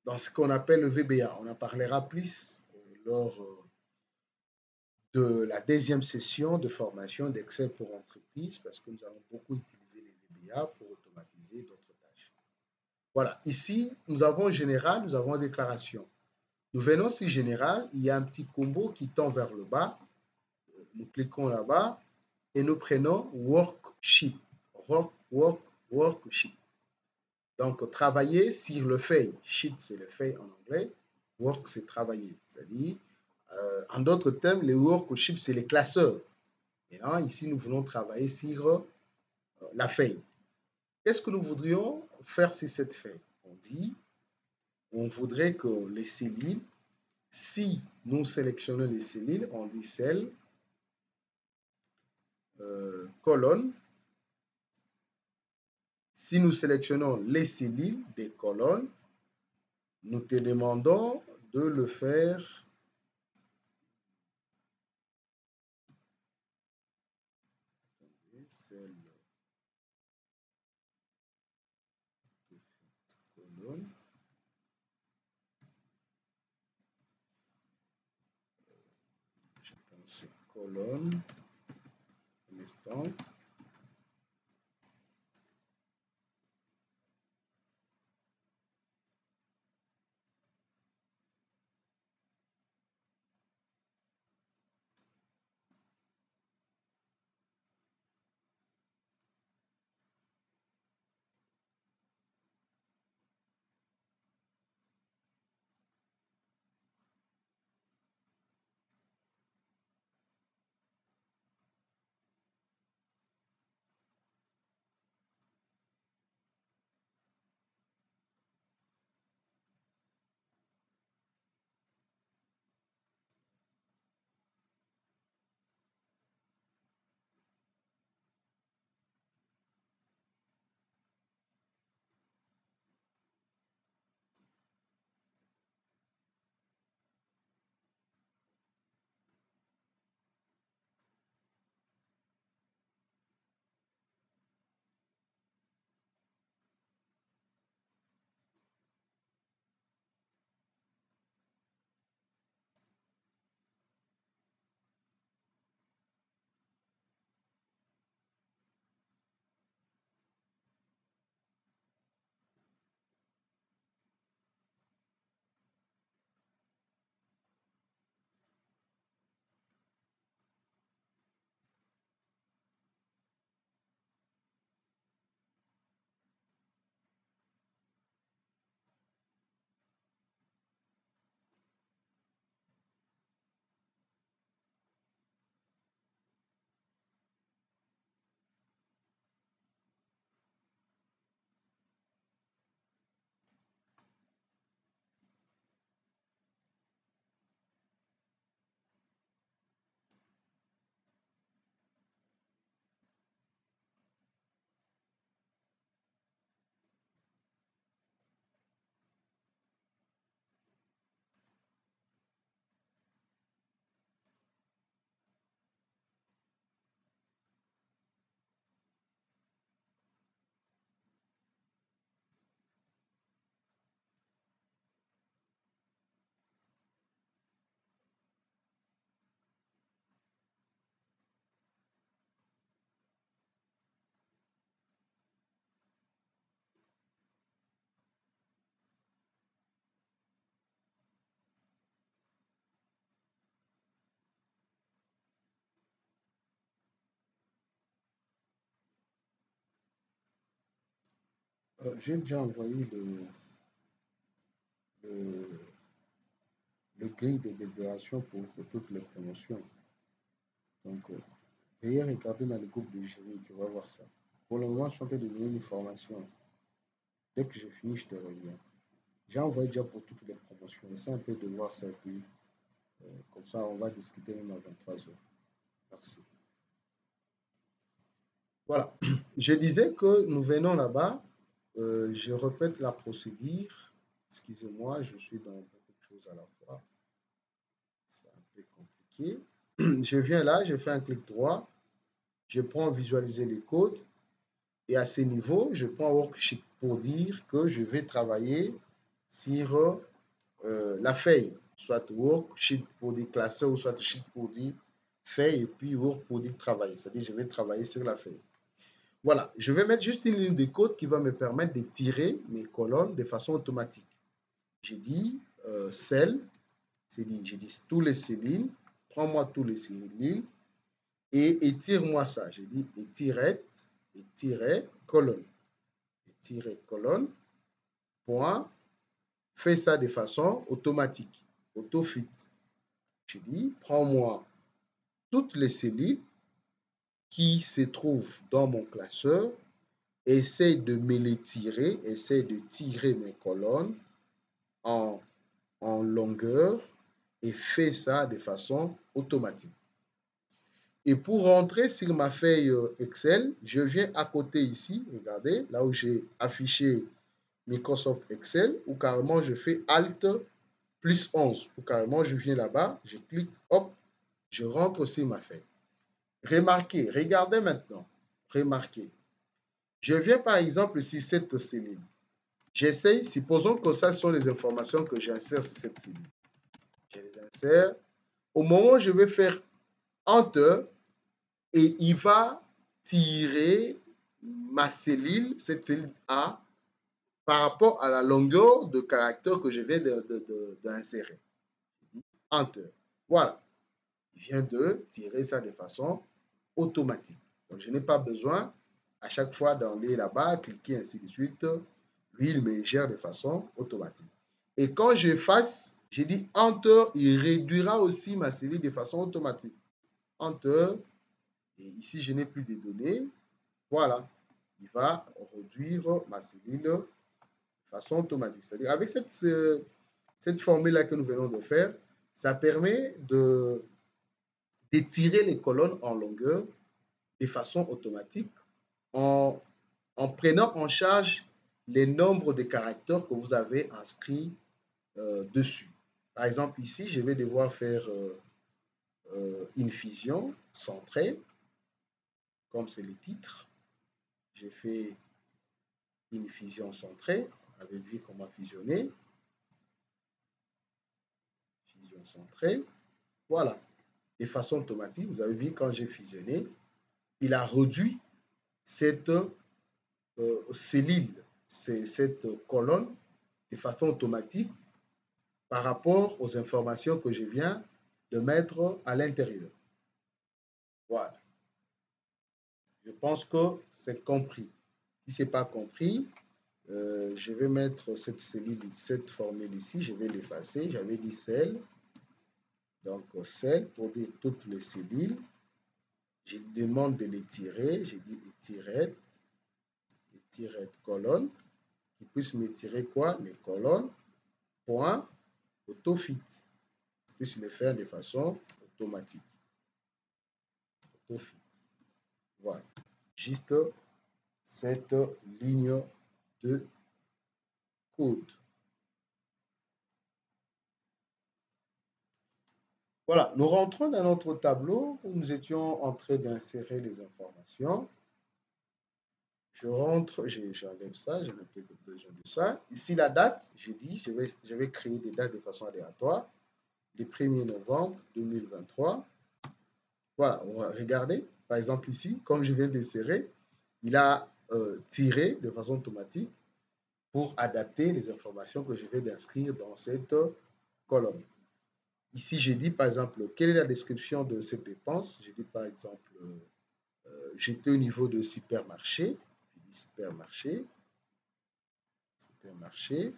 dans ce qu'on appelle le VBA. On en parlera plus lors de la deuxième session de formation d'Excel pour entreprise parce que nous allons beaucoup utiliser les VBA pour automatiser d'autres tâches. Voilà, ici, nous avons général, nous avons déclaration. Nous venons sur général, il y a un petit combo qui tend vers le bas. Nous cliquons là-bas et nous prenons worksheet. Worksheet. Donc, travailler sur le feuille. Sheet, c'est le feuille en anglais. Work, c'est travailler. C'est-à-dire, en d'autres termes, les worksheets, c'est les classeurs. Maintenant, ici, nous voulons travailler sur la feuille. Qu'est-ce que nous voudrions faire sur cette feuille? On dit, on voudrait que les cellules, si nous sélectionnons les cellules, on dit celle, colonne. Si nous sélectionnons les cellules des colonnes, nous te demandons de le faire celle colonne. Je pense colonne. Un instant. J'ai déjà envoyé le, le grille de délibération pour toutes les promotions. Donc, veuillez regarder dans le groupe de jury, tu vas voir ça. Pour le moment, je suis en train de donner une formation. Dès que je finis, je te reviens. J'ai envoyé déjà pour toutes les promotions. Essaie un peu de voir ça et puis comme ça, on va discuter même à 23 heures. Merci. Voilà. Je disais que nous venons là-bas. Je répète la procédure. Excusez-moi, je suis dans beaucoup de choses à la fois. C'est un peu compliqué. Je viens là, je fais un clic droit. Je prends visualiser les codes. Et à ce niveau, je prends worksheet pour dire que je vais travailler sur la feuille, soit worksheet pour dire classer ou soit sheet pour dire feuille et puis work pour dire travailler. C'est-à-dire, je vais travailler sur la feuille. Voilà, je vais mettre juste une ligne de code qui va me permettre de tirer mes colonnes de façon automatique. J'ai dit cell, c'est dit, j'ai dit tous les cellules, prends-moi tous les cellules et étire-moi ça. J'ai dit étirette, étirer, colonne. Étirer, colonne, point, fais ça de façon automatique, auto-fit. J'ai dit, prends-moi toutes les cellules qui se trouvent dans mon classeur, essaye de me les tirer, essaye de tirer mes colonnes en longueur et fais ça de façon automatique. Et pour rentrer sur ma feuille Excel, je viens à côté ici, regardez, là où j'ai affiché Microsoft Excel, ou carrément je fais Alt plus 11, ou carrément je viens là-bas, je clique, hop, je rentre sur ma feuille. Remarquez, regardez maintenant, Remarquez. Je viens par exemple sur cette cellule. J'essaye, supposons que ça sont les informations que j'insère sur cette cellule. Je les insère. Au moment où je vais faire Enter, et il va tirer ma cellule, cette cellule A, par rapport à la longueur de caractère que je viens d'insérer. Enter. Voilà. Il vient de tirer ça de façon automatique. Donc, je n'ai pas besoin à chaque fois d'aller là-bas, cliquer ainsi de suite. Lui, il me gère de façon automatique. Et quand je fasse, j'ai dit Enter, il réduira aussi ma cellule de façon automatique. Enter. Et ici, je n'ai plus de données. Voilà. Il va réduire ma cellule de façon automatique. C'est-à-dire, avec cette formule-là que nous venons de faire, ça permet d'étirer les colonnes en longueur de façon automatique en prenant en charge les nombres de caractères que vous avez inscrits dessus. Par exemple, ici, je vais devoir faire une fusion centrée, comme c'est le titre. J'ai fait une fusion centrée. Vous avez vu comment fusionner. Fusion centrée. Voilà. De façon automatique, vous avez vu quand j'ai fusionné, il a réduit cette cellule, cette colonne de façon automatique par rapport aux informations que je viens de mettre à l'intérieur. Voilà. Je pense que c'est compris. Si ce n'est pas compris, je vais mettre cette cellule, cette formule ici, je vais l'effacer. J'avais dit cell. Donc, cell pour dire toutes les cellules. Je demande de les tirer. J'ai dit tirette, colonne, qui puisse me tirer quoi? Les colonnes, point, autofit. Je puisse le faire de façon automatique. Autofit. Voilà. Juste cette ligne de code. Voilà, nous rentrons dans notre tableau où nous étions en train d'insérer les informations. Je rentre, j'enlève ça, je n'ai plus besoin de ça. Ici, la date, j'ai dit, je vais créer des dates de façon aléatoire. Le 1er novembre 2023. Voilà, on va regarder. Par exemple, ici, comme je viens d'insérer, il a tiré de façon automatique pour adapter les informations que je vais d'inscrire dans cette colonne. Ici, j'ai dit, par exemple, quelle est la description de cette dépense. J'ai dit, par exemple, j'étais au niveau de supermarché. Je dis supermarché. Supermarché.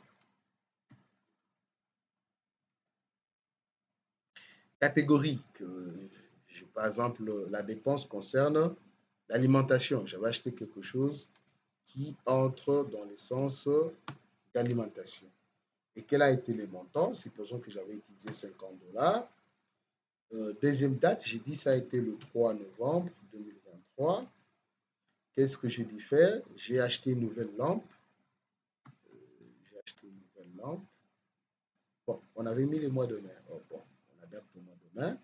Catégorie. Par exemple, la dépense concerne l'alimentation. J'avais acheté quelque chose qui entre dans le sens d'alimentation. Et quel a été le montant? Supposons que j'avais utilisé 50 $. Deuxième date, j'ai dit ça a été le 3 novembre 2023. Qu'est-ce que j'ai dû faire? J'ai acheté une nouvelle lampe. Bon, on avait mis le mois de mai. Oh, bon, on adapte au mois de mai.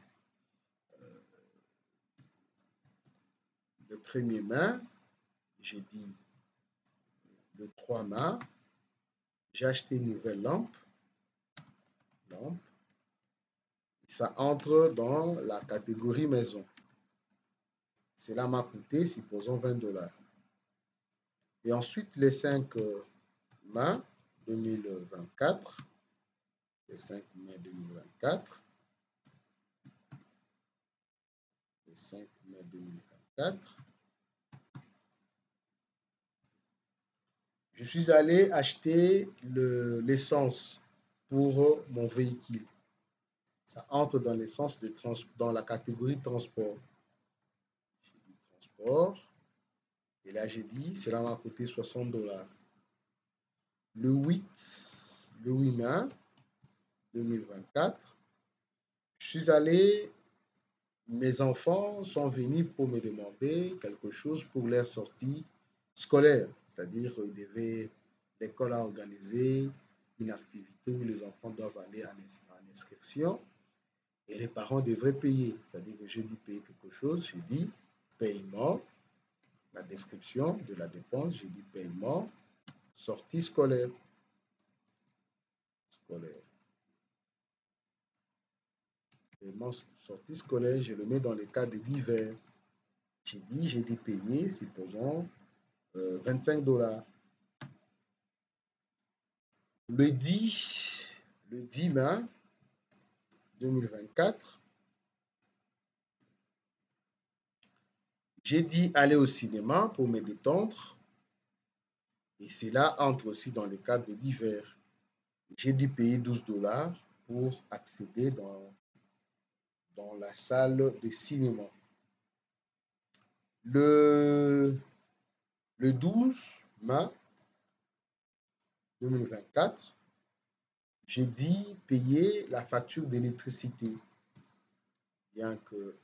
Le 1er mai, j'ai dit le 3 mai, j'ai acheté une nouvelle lampe. Ça entre dans la catégorie maison. Cela m'a coûté, supposons, 20 $. Et ensuite, les 5 mai 2024, les 5 mai 2024, les 5 mai 2024, je suis allé acheter l'essence pour mon véhicule. Ça entre dans l'essence dans la catégorie transport. J'ai dit transport. Et là, j'ai dit, cela m'a coûté 60 $. Le 8 mai 2024, je suis allé, mes enfants sont venus pour me demander quelque chose pour leur sortie scolaire. C'est-à-dire, l'école a organisé une activité où les enfants doivent aller en inscription et les parents devraient payer. C'est-à-dire que j'ai dû payer quelque chose, j'ai dit paiement. la description de la dépense, j'ai dit paiement, sortie scolaire. Paiement sortie scolaire, je le mets dans les cas de divers. J'ai dit payer, supposons, 25 $. Le 10 mai 2024, j'ai dit aller au cinéma pour me détendre. Et cela entre aussi dans les cadres de divers. J'ai dû payer 12 $ pour accéder dans la salle de cinéma. Le 12 mai 2024, j'ai dit payer la facture d'électricité. Bien que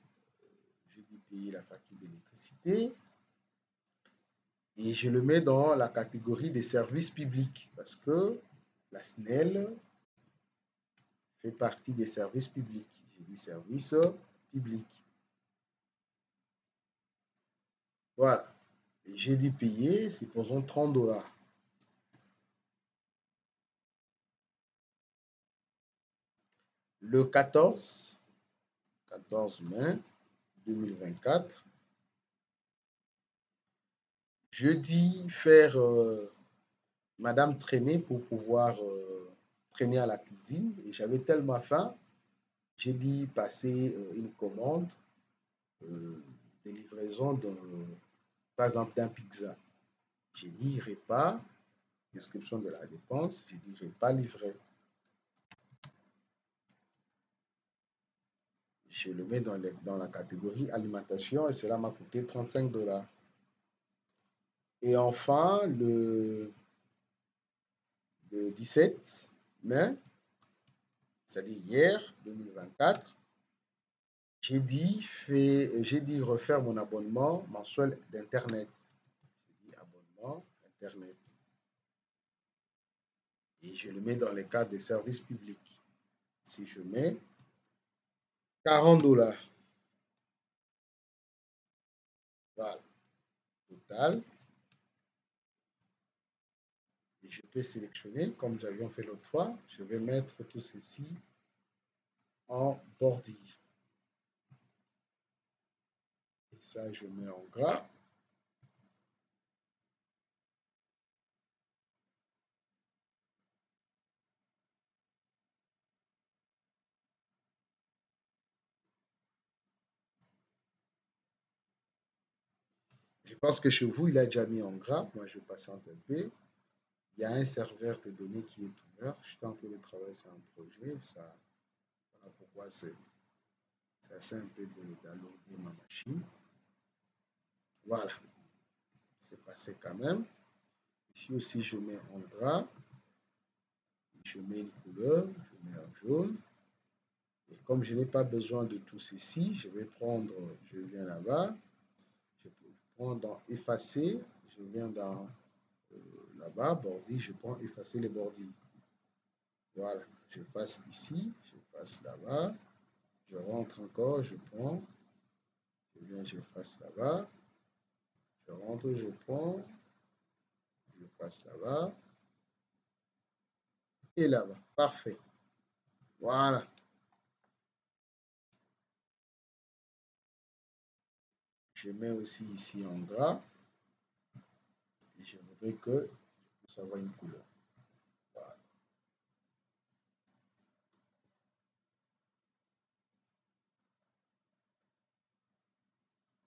j'ai dit payer la facture d'électricité. Et je le mets dans la catégorie des services publics parce que la SNEL fait partie des services publics. J'ai dit services publics. Voilà. Et j'ai dit payer, supposons 30 $. Le 14 mai 2024, je dis faire Madame traîner pour pouvoir traîner à la cuisine. Et j'avais tellement faim, j'ai dit passer une commande de livraison, par exemple, d'un pizza. J'ai dit repas, description de la dépense, j'ai dit repas livré. Je le mets dans la catégorie alimentation et cela m'a coûté 35 $. Et enfin, le 17 mai, c'est-à-dire hier, 2024, j'ai dit refaire mon abonnement mensuel d'Internet. J'ai dit abonnement Internet. Et je le mets dans les cadres des services publics. Si je mets 40 $. Voilà, total. Et je peux sélectionner, comme nous avions fait l'autre fois, je vais mettre tout ceci en bordure. Et ça, je mets en gras. Je pense que chez vous, il a déjà mis en gras. Moi, je passe en TP. Il y a un serveur de données qui est ouvert. Je suis en train de travailler sur un projet. Ça, voilà pourquoi c'est assez un peu d'alourdir ma machine. Voilà, c'est passé quand même. Ici aussi, je mets en gras. Je mets une couleur, je mets en jaune. Et comme je n'ai pas besoin de tout ceci, je vais prendre, je viens là-bas, je prends dans effacer, je viens dans là-bas, bordure, je prends effacer les bordures. Voilà, je passe ici, je passe là-bas, je rentre encore, je prends, je viens, je passe là-bas, je rentre, je prends, je passe là-bas et là-bas. Parfait. Voilà. Je mets aussi ici en gras et je voudrais que ça soit une couleur. Voilà.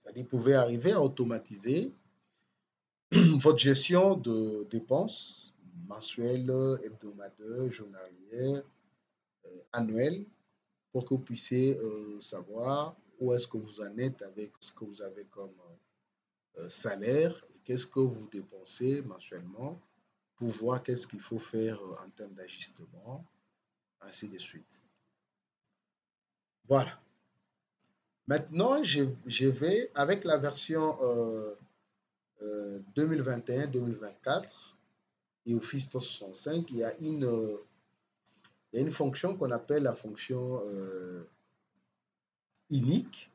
C'est-à-dire, vous pouvez arriver à automatiser votre gestion de dépenses mensuelles, hebdomadaires, journalières, annuelles, pour que vous puissiez savoir où est-ce que vous en êtes avec ce que vous avez comme salaire et qu'est-ce que vous dépensez mensuellement pour voir qu'est-ce qu'il faut faire en termes d'ajustement, ainsi de suite. Voilà. Maintenant, je vais avec la version 2021-2024 et Office 365, il y a une fonction qu'on appelle la fonction unique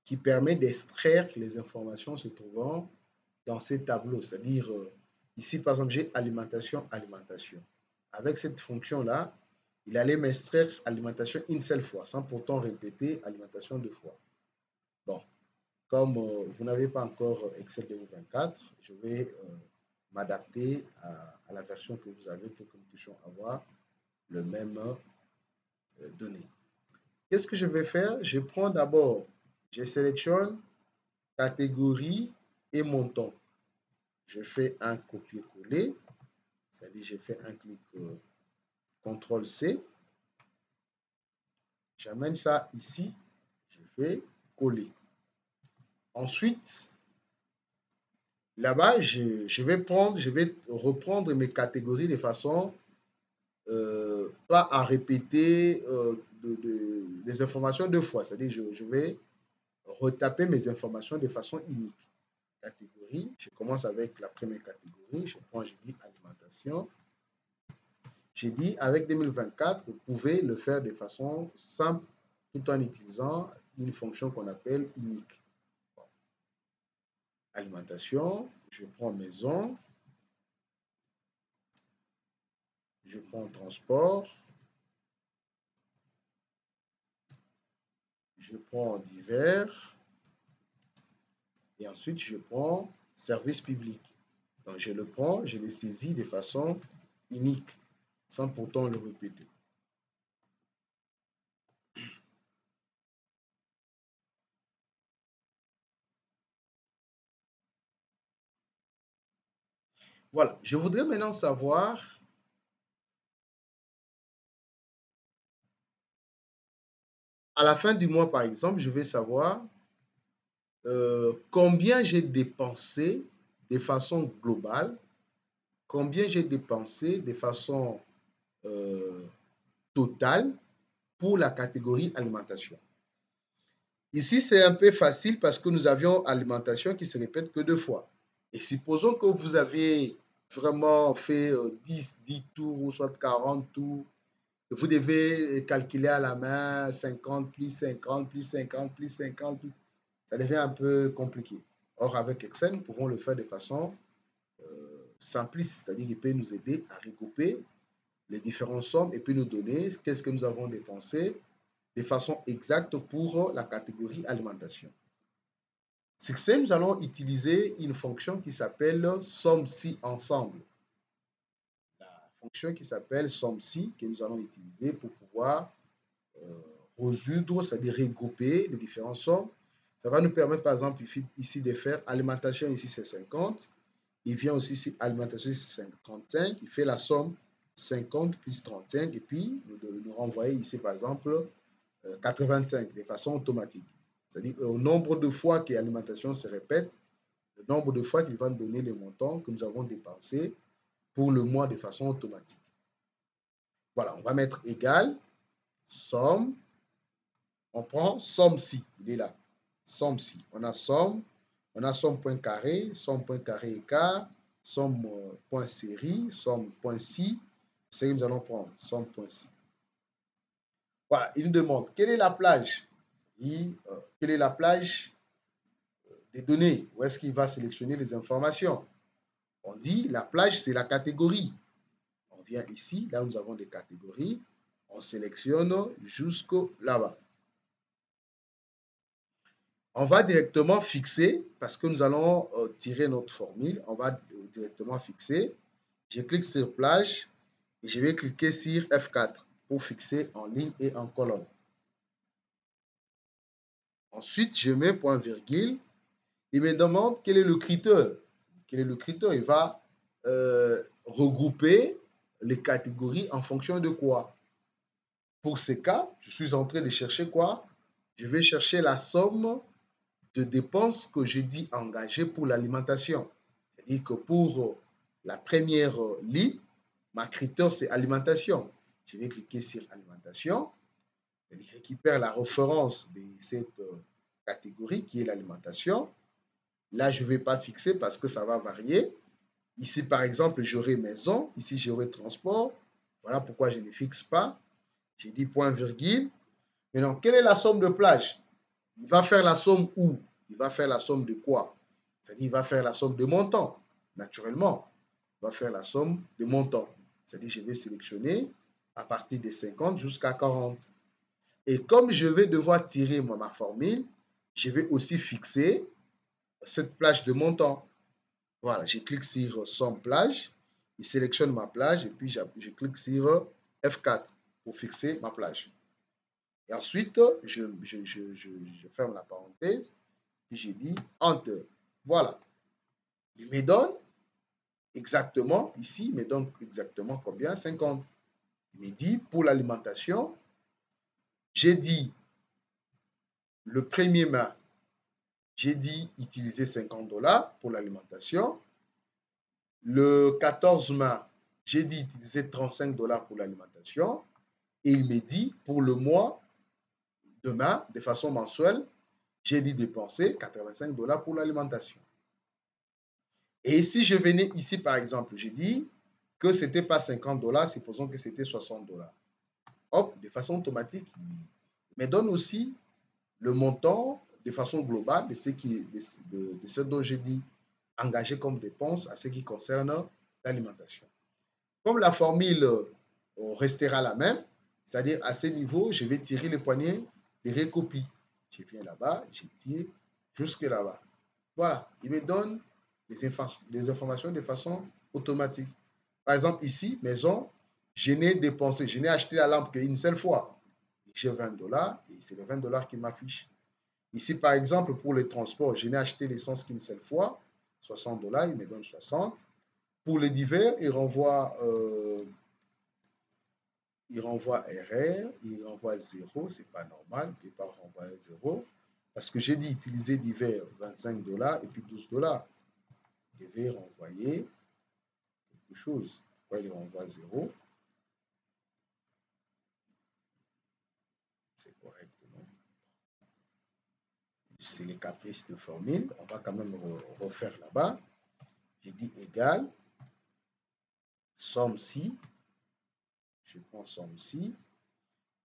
qui permet d'extraire les informations se trouvant dans ces tableaux. C'est-à-dire, ici, par exemple, j'ai alimentation, alimentation. Avec cette fonction-là, il allait m'extraire alimentation une seule fois, sans pourtant répéter alimentation deux fois. Bon, comme vous n'avez pas encore Excel 2024, je vais m'adapter à la version que vous avez pour que nous puissions avoir le même données. Qu'est-ce que je vais faire? Je prends d'abord, je sélectionne catégorie et montant. Je fais un copier-coller, c'est-à-dire je fais un clic CTRL-C. J'amène ça ici, je fais coller. Ensuite, là-bas, je vais reprendre mes catégories de façon pas à répéter des informations deux fois. C'est-à-dire je vais retaper mes informations de façon unique. Catégorie, je commence avec la première catégorie, je prends, je dis alimentation. J'ai dit avec 2024, vous pouvez le faire de façon simple tout en utilisant une fonction qu'on appelle unique. Bon. Alimentation, je prends maison, je prends transport, je prends divers et ensuite je prends service public. Donc je le prends, je le saisis de façon unique sans pourtant le répéter. Voilà, je voudrais maintenant savoir à la fin du mois, par exemple, je vais savoir combien j'ai dépensé de façon globale, combien j'ai dépensé de façon euh, totale pour la catégorie alimentation. Ici, c'est un peu facile parce que nous avions alimentation qui se répète que deux fois. Et supposons que vous avez vraiment fait 10 tours ou soit 40 tours. Vous devez calculer à la main 50 plus 50 plus 50 plus 50 plus. Ça devient un peu compliqué. Or, avec Excel, nous pouvons le faire de façon simpliste, c'est-à-dire qu'il peut nous aider à regrouper les différentes sommes et puis nous donner qu'est-ce que nous avons dépensé de façon exacte pour la catégorie alimentation. C'est que nous allons utiliser une fonction qui s'appelle somme-si ensemble. La fonction qui s'appelle somme-si que nous allons utiliser pour pouvoir résoudre, c'est-à-dire regrouper les différentes sommes. Ça va nous permettre, par exemple, ici de faire alimentation, ici c'est 50. Il vient aussi ici, alimentation, ici c'est 35. Il fait la somme 50 plus 35 et puis nous renvoyer ici, par exemple, 85 de façon automatique. C'est-à-dire au nombre de fois que l'alimentation se répète, le nombre de fois qu'il va nous donner les montants que nous avons dépensés pour le mois de façon automatique. Voilà, on va mettre égal, somme, on prend somme-si, il est là, somme-si. On a somme point carré, somme point carré écart, somme point série, somme point si, c'est ce que nous allons prendre, somme point si. Voilà, il nous demande quelle est la plage, quelle est la plage des données, où est-ce qu'il va sélectionner les informations. On dit la plage, c'est la catégorie. On vient ici, là nous avons des catégories, on sélectionne jusqu'au là-bas. On va directement fixer, parce que nous allons tirer notre formule, on va directement fixer. Je clique sur plage et je vais cliquer sur F4 pour fixer en ligne et en colonne. Ensuite, je mets point virgule. Il me demande quel est le critère. Quel est le critère? Il va regrouper les catégories en fonction de quoi? Pour ce cas, je suis en train de chercher quoi? Je vais chercher la somme de dépenses que j'ai dit engagées pour l'alimentation. C'est-à-dire que pour la première ligne, ma critère, c'est alimentation. Je vais cliquer sur alimentation. Il récupère la référence de cette catégorie qui est l'alimentation. Là, je ne vais pas fixer parce que ça va varier. Ici, par exemple, j'aurai maison. Ici, j'aurai transport. Voilà pourquoi je ne fixe pas. J'ai dit point virgule. Maintenant, quelle est la somme de plage? Il va faire la somme où? Il va faire la somme de quoi? C'est-à-dire, il va faire la somme de montants, naturellement. Il va faire la somme de montants. C'est-à-dire, je vais sélectionner à partir de 50 jusqu'à 40. Et comme je vais devoir tirer ma formule, je vais aussi fixer cette plage de montant. Voilà, je clique sur somme plage, il sélectionne ma plage et puis je clique sur F4 pour fixer ma plage. Et ensuite, je ferme la parenthèse, puis je dis Enter. Voilà. Il me donne exactement, ici, il me donne exactement combien? 50. Il me dit, pour l'alimentation, j'ai dit, le 1er mai, j'ai dit utiliser 50 $ pour l'alimentation. Le 14 mai, j'ai dit utiliser 35 $ pour l'alimentation. Et il me dit, pour le mois demain, de façon mensuelle, j'ai dit dépenser 85 $ pour l'alimentation. Et si je venais ici, par exemple, j'ai dit que ce n'était pas 50 $, supposons que c'était 60 $. Hop, de façon automatique, il me donne aussi le montant de façon globale de ce dont j'ai dit engagé comme dépense à ce qui concerne l'alimentation. Comme la formule restera la même, c'est-à-dire à ce niveau, je vais tirer le poignet de recopie. Je viens là-bas, je tire jusque là-bas. Voilà, il me donne les informations de façon automatique. Par exemple, ici, maison, je n'ai dépensé, je n'ai acheté la lampe qu'une seule fois. J'ai 20 $ et c'est les 20 $ qui m'affichent. Ici, par exemple, pour le transport, je n'ai acheté l'essence qu'une seule fois, 60 $, il me donne 60. Pour les divers, il renvoie RR, il renvoie 0, c'est pas normal, il ne peut pas renvoyer 0. Parce que j'ai dit utiliser divers 25 $ et puis 12 $. Il devait renvoyer quelque chose. Pourquoi il renvoie 0? C'est correct, non? C'est les caprices de formule. On va quand même refaire là-bas. J'ai dit égal, somme si. Je prends somme si.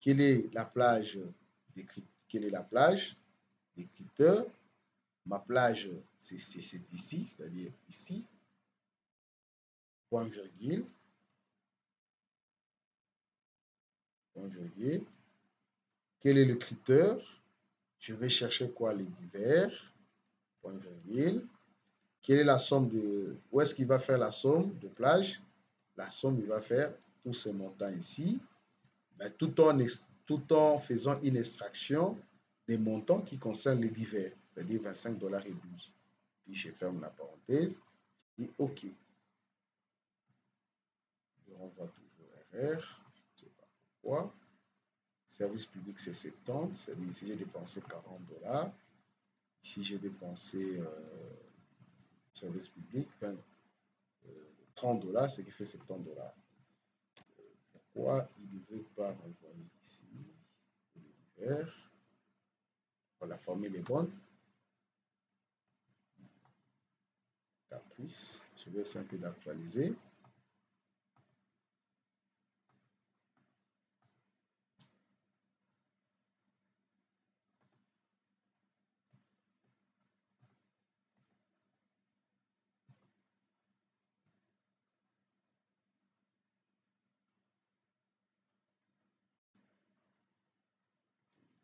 Quelle est la plage quelle est la plage des critères? Ma plage, c'est ici, c'est-à-dire ici. Point virgule. Point virgule. Quel est le critère? Je vais chercher quoi? Les divers. Point virgule. Quelle est la somme de... Où est-ce qu'il va faire la somme de plage? La somme, il va faire tous ces montants ici, ben, tout en faisant une extraction des montants qui concernent les divers, c'est-à-dire 25 $ et 12. Puis je ferme la parenthèse et OK. Je renvoie toujours RR, je ne sais pas pourquoi. Service public, c'est 70, c'est-à-dire ici j'ai dépensé 40 $. Ici j'ai dépensé service public 30 $, ce qui fait 70 $. Pourquoi il ne veut pas renvoyer ici l'univers? La formule est bonne. Caprice. Je vais essayer un peu d'actualiser.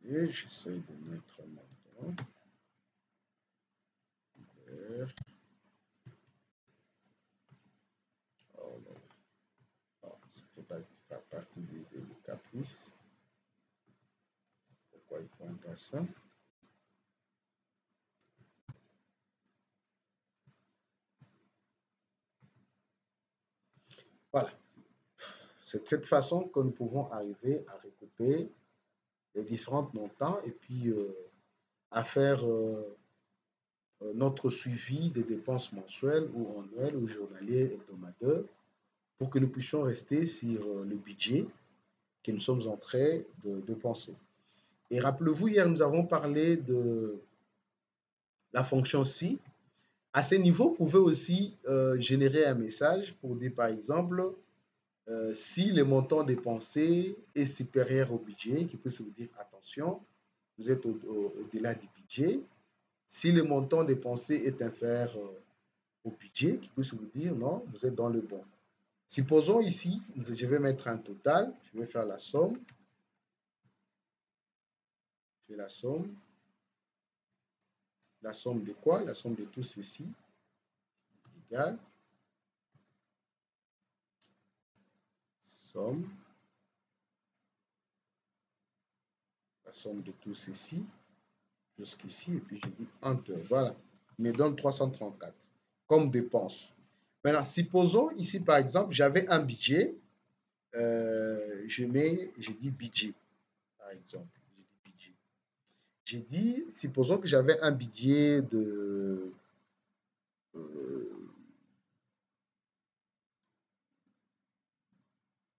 Et j'essaie de mettre mon temps. Oh là là. Oh, ça fait pas partie des caprices. Pourquoi il pointe à ça? Voilà. C'est de cette façon que nous pouvons arriver à recouper les différents montants et puis à faire notre suivi des dépenses mensuelles ou annuelles ou journalières, hebdomadaires, pour que nous puissions rester sur le budget que nous sommes en train de penser. Et rappelez-vous, hier, nous avons parlé de la fonction si. À ce niveau, vous pouvez aussi générer un message pour dire, par exemple, si le montant dépensé est supérieur au budget, qui peut se vous dire, attention, vous êtes au-delà du budget. Si le montant dépensé est inférieur au budget, qui puisse vous dire non, vous êtes dans le bon. Supposons ici, je vais mettre un total, je vais faire la somme. Je fais la somme. La somme de quoi? La somme de tout ceci égale somme. La somme de tout ceci jusqu'ici, et puis je dis Enter. Voilà, il me donne 334 comme dépense. Maintenant, supposons ici, par exemple, j'avais un budget, je dis budget, par exemple. Je dis budget. J'ai dit, supposons que j'avais un budget de...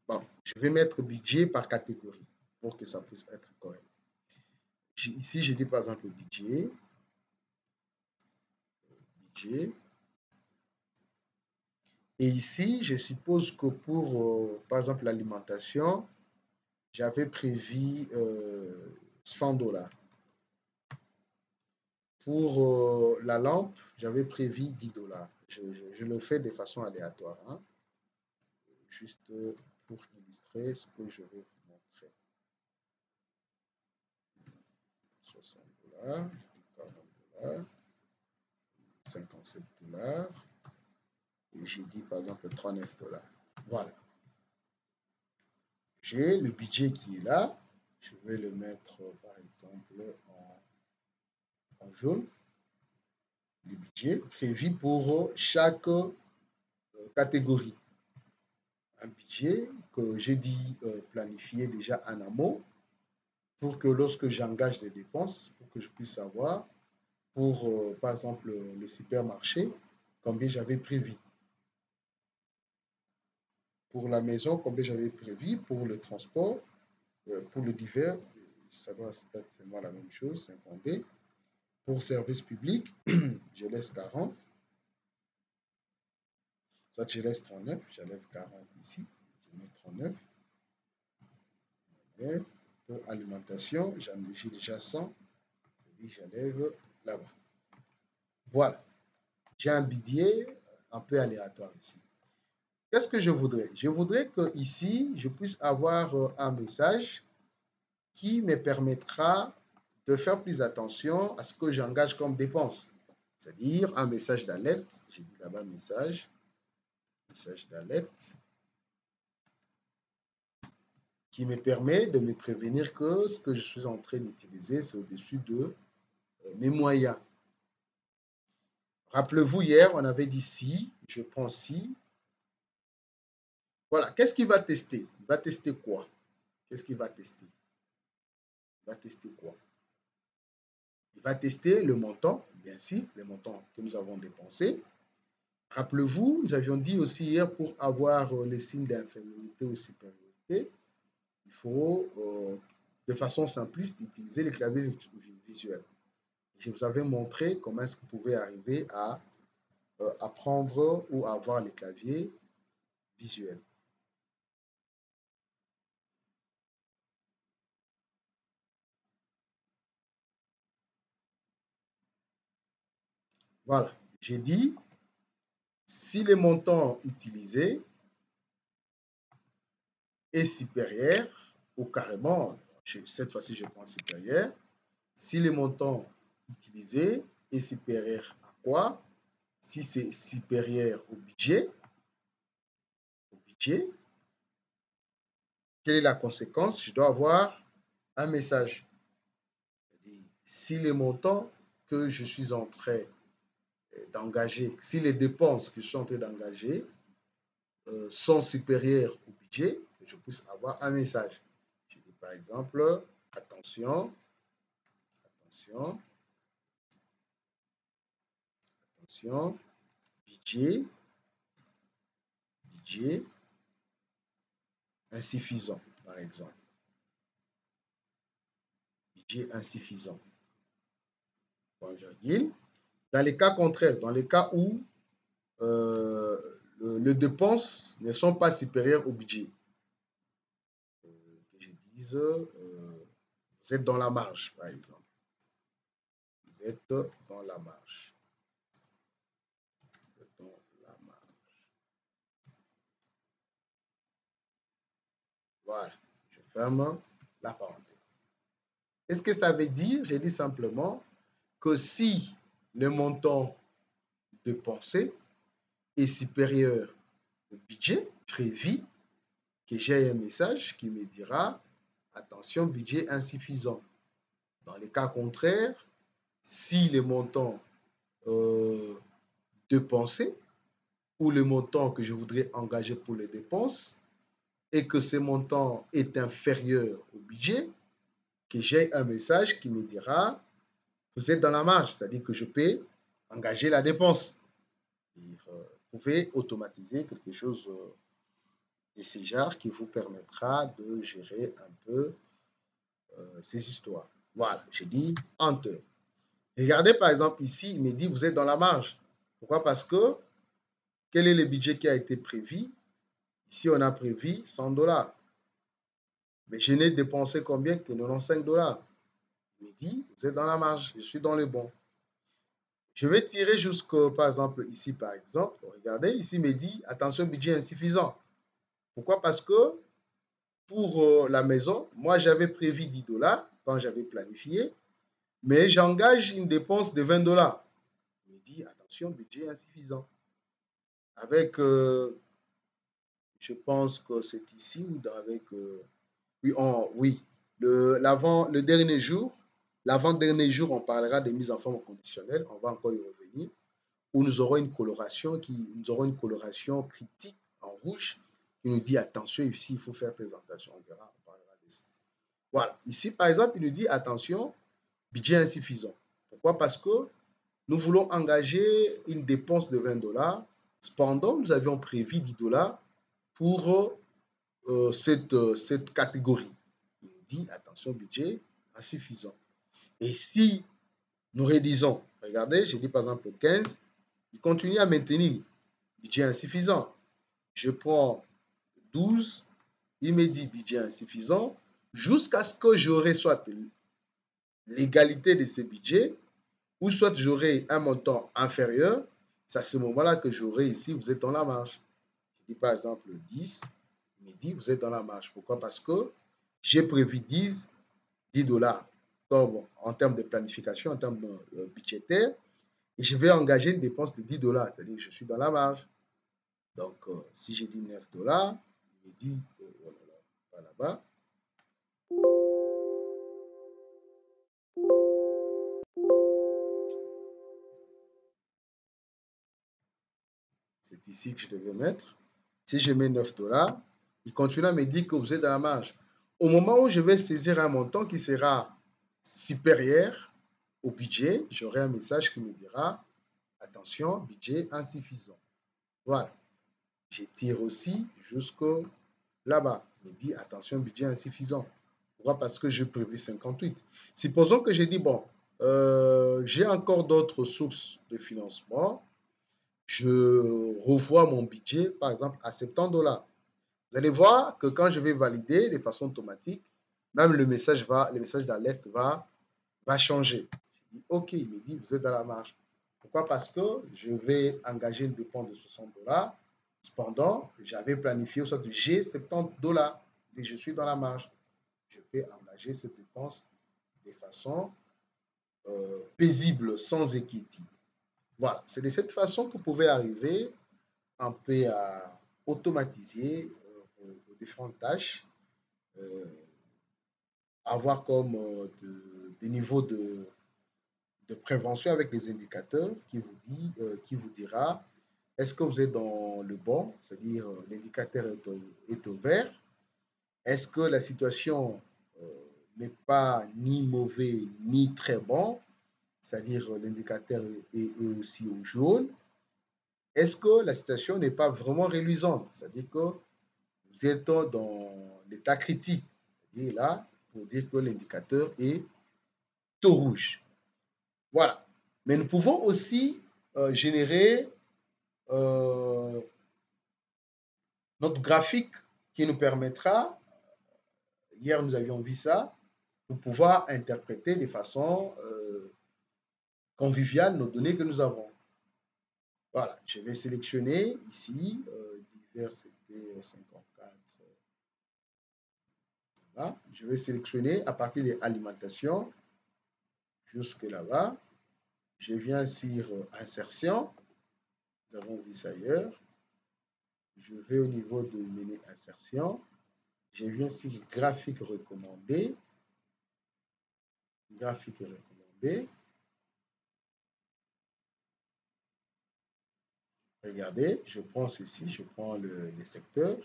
bon, je vais mettre budget par catégorie pour que ça puisse être correct. Ici, je dis par exemple budget. Et ici, je suppose que pour, par exemple, l'alimentation, j'avais prévu 100 $. Pour la lampe, j'avais prévu 10 $. Je le fais de façon aléatoire, hein, juste pour illustrer ce que je vais vous montrer. 60 $, 40 $, 57 $. Et j'ai dit par exemple 39 $. Voilà. J'ai le budget qui est là. Je vais le mettre par exemple en jaune. Le budget prévu pour chaque catégorie. Un budget que j'ai dit planifier déjà en amont pour que lorsque j'engage des dépenses, pour que je puisse savoir pour, par exemple, le supermarché, combien j'avais prévu. Pour la maison, combien j'avais prévu. Pour le transport, pour le divers, ça doit être seulement la même chose, 50D. Pour service public, je laisse 40. Soit je laisse 39, j'enlève 40 ici, je mets 39. Et pour alimentation, j'ai déjà 100, c'est-à-dire j'enlève là-bas. Voilà, j'ai un budget un peu aléatoire ici. Qu'est-ce que je voudrais? Je voudrais que ici, je puisse avoir un message qui me permettra de faire plus attention à ce que j'engage comme dépense. C'est-à-dire un message d'alerte. J'ai dit là-bas message d'alerte qui me permet de me prévenir que ce que je suis en train d'utiliser, c'est au-dessus de mes moyens. Rappelez-vous, hier, on avait dit si, je prends si. Voilà, qu'est-ce qu'il va tester? Il va tester quoi? Qu'est-ce qu'il va tester? Il va tester quoi? Il va tester le montant, bien sûr, le montant que nous avons dépensé. Rappelez-vous, nous avions dit aussi hier, pour avoir les signes d'infériorité ou supériorité, il faut, de façon simpliste, utiliser les claviers visuels. Je vous avais montré comment est-ce que vous pouvez arriver à apprendre ou à avoir les claviers visuels. Voilà, j'ai dit, si le montant utilisé est supérieur, ou carrément, cette fois-ci je prends supérieur, si le montant utilisé est supérieur à quoi? Si c'est supérieur au budget, quelle est la conséquence? Je dois avoir un message. Si les montants que je suis en train d'engager, si les dépenses que je suis en train d'engager sont supérieures au budget, que je puisse avoir un message. Je dis par exemple, attention, budget insuffisant, par exemple. Budget insuffisant. Point virgule. Dans les cas contraires, dans les cas où les dépenses ne sont pas supérieures au budget, que je dise, vous êtes dans la marge, par exemple. Vous Vous êtes dans la marge. Dans la marge. Voilà, je ferme la parenthèse. Qu'est-ce que ça veut dire? J'ai dit simplement que si le montant dépensé est supérieur au budget prévu, que j'ai un message qui me dira attention, budget insuffisant. Dans les cas contraires, si le montant dépensé ou le montant que je voudrais engager pour les dépenses et que ce montant est inférieur au budget, que j'ai un message qui me dira vous êtes dans la marge, c'est-à-dire que je peux engager la dépense. Vous pouvez automatiser quelque chose de ce genre qui vous permettra de gérer un peu ces histoires. Voilà, j'ai dit Enter. Regardez par exemple ici, il me dit vous êtes dans la marge. Pourquoi? Parce que quel est le budget qui a été prévu? Ici, on a prévu 100 $. Mais je n'ai dépensé combien? Que 95 $. Il me dit vous êtes dans la marge, je suis dans le bon. Je vais tirer jusqu'au, par exemple, ici, par exemple, regardez, ici, il me dit attention, budget insuffisant. Pourquoi? Parce que pour la maison, moi, j'avais prévu 10 $ quand j'avais planifié, mais j'engage une dépense de 20 $. Il me dit attention, budget insuffisant. Avec, je pense que c'est ici ou avec, oui, oui, le dernier jour, l'avant-dernier jour, on parlera de mise en forme conditionnelle, on va encore y revenir, où nous aurons une coloration critique en rouge qui nous dit attention, ici, il faut faire très attention. On verra, on parlera de ça. Voilà. Ici, par exemple, il nous dit attention, budget insuffisant. Pourquoi? Parce que nous voulons engager une dépense de 20 $. Cependant, nous avions prévu 10 $ pour cette catégorie. Il nous dit attention, budget insuffisant. Et si nous réduisons, regardez, j'ai dit par exemple 15, il continue à maintenir budget insuffisant. Je prends 12, il me dit budget insuffisant, jusqu'à ce que j'aurai soit l'égalité de ce budget, ou soit j'aurai un montant inférieur. C'est à ce moment-là que j'aurai ici, vous êtes dans la marge. Je dis par exemple 10, il me dit vous êtes dans la marge. Pourquoi? Parce que j'ai prévu 10 $, comme en termes de planification, en termes budgétaires, et je vais engager une dépense de 10 $, c'est-à-dire que je suis dans la marge. Donc, si j'ai dit 9 $, il me dit, voilà, pas là-bas. C'est ici que je devais mettre. Si je mets 9 $, il continue à me dire que vous êtes dans la marge. Au moment où je vais saisir un montant qui sera supérieur au budget, j'aurai un message qui me dira attention, budget insuffisant. Voilà. Je tire aussi jusqu'au là-bas. Il me dit attention, budget insuffisant. Pourquoi? Parce que j'ai prévu 58. Supposons que j'ai dit bon, j'ai encore d'autres sources de financement. Je revois mon budget, par exemple, à 70 $. Vous allez voir que quand je vais valider de façon automatique, même le message d'alerte va changer. Je dis, OK, il me dit, vous êtes dans la marge. Pourquoi? Parce que je vais engager une dépense de 60 $. Cependant, j'avais planifié, soit j'ai 70 $ et je suis dans la marge. Je peux engager cette dépense de façon paisible, sans inquiétude. Voilà, c'est de cette façon que vous pouvez arriver un peu à automatiser vos différentes tâches, avoir comme des niveaux de prévention avec des indicateurs qui vous dira est-ce que vous êtes dans le bon, c'est-à-dire l'indicateur est au vert, est-ce que la situation n'est pas ni mauvais ni très bon, c'est-à-dire l'indicateur est aussi au jaune, est-ce que la situation n'est pas vraiment réluisante, c'est-à-dire que vous êtes dans l'état critique, c'est-à-dire là, pour dire que l'indicateur est au rouge. Voilà. Mais nous pouvons aussi générer notre graphique qui nous permettra, hier nous avions vu ça, pour pouvoir interpréter de façon convivial nos données que nous avons. Voilà, je vais sélectionner ici, divers c'était 54. Là, je vais sélectionner à partir de alimentation jusque là-bas. Je viens sur insertion. Nous avons vu ça ailleurs. Je vais au niveau de menu insertion. Je viens sur graphique recommandé. Graphique recommandé. Regardez, je prends ceci, je prends les secteurs.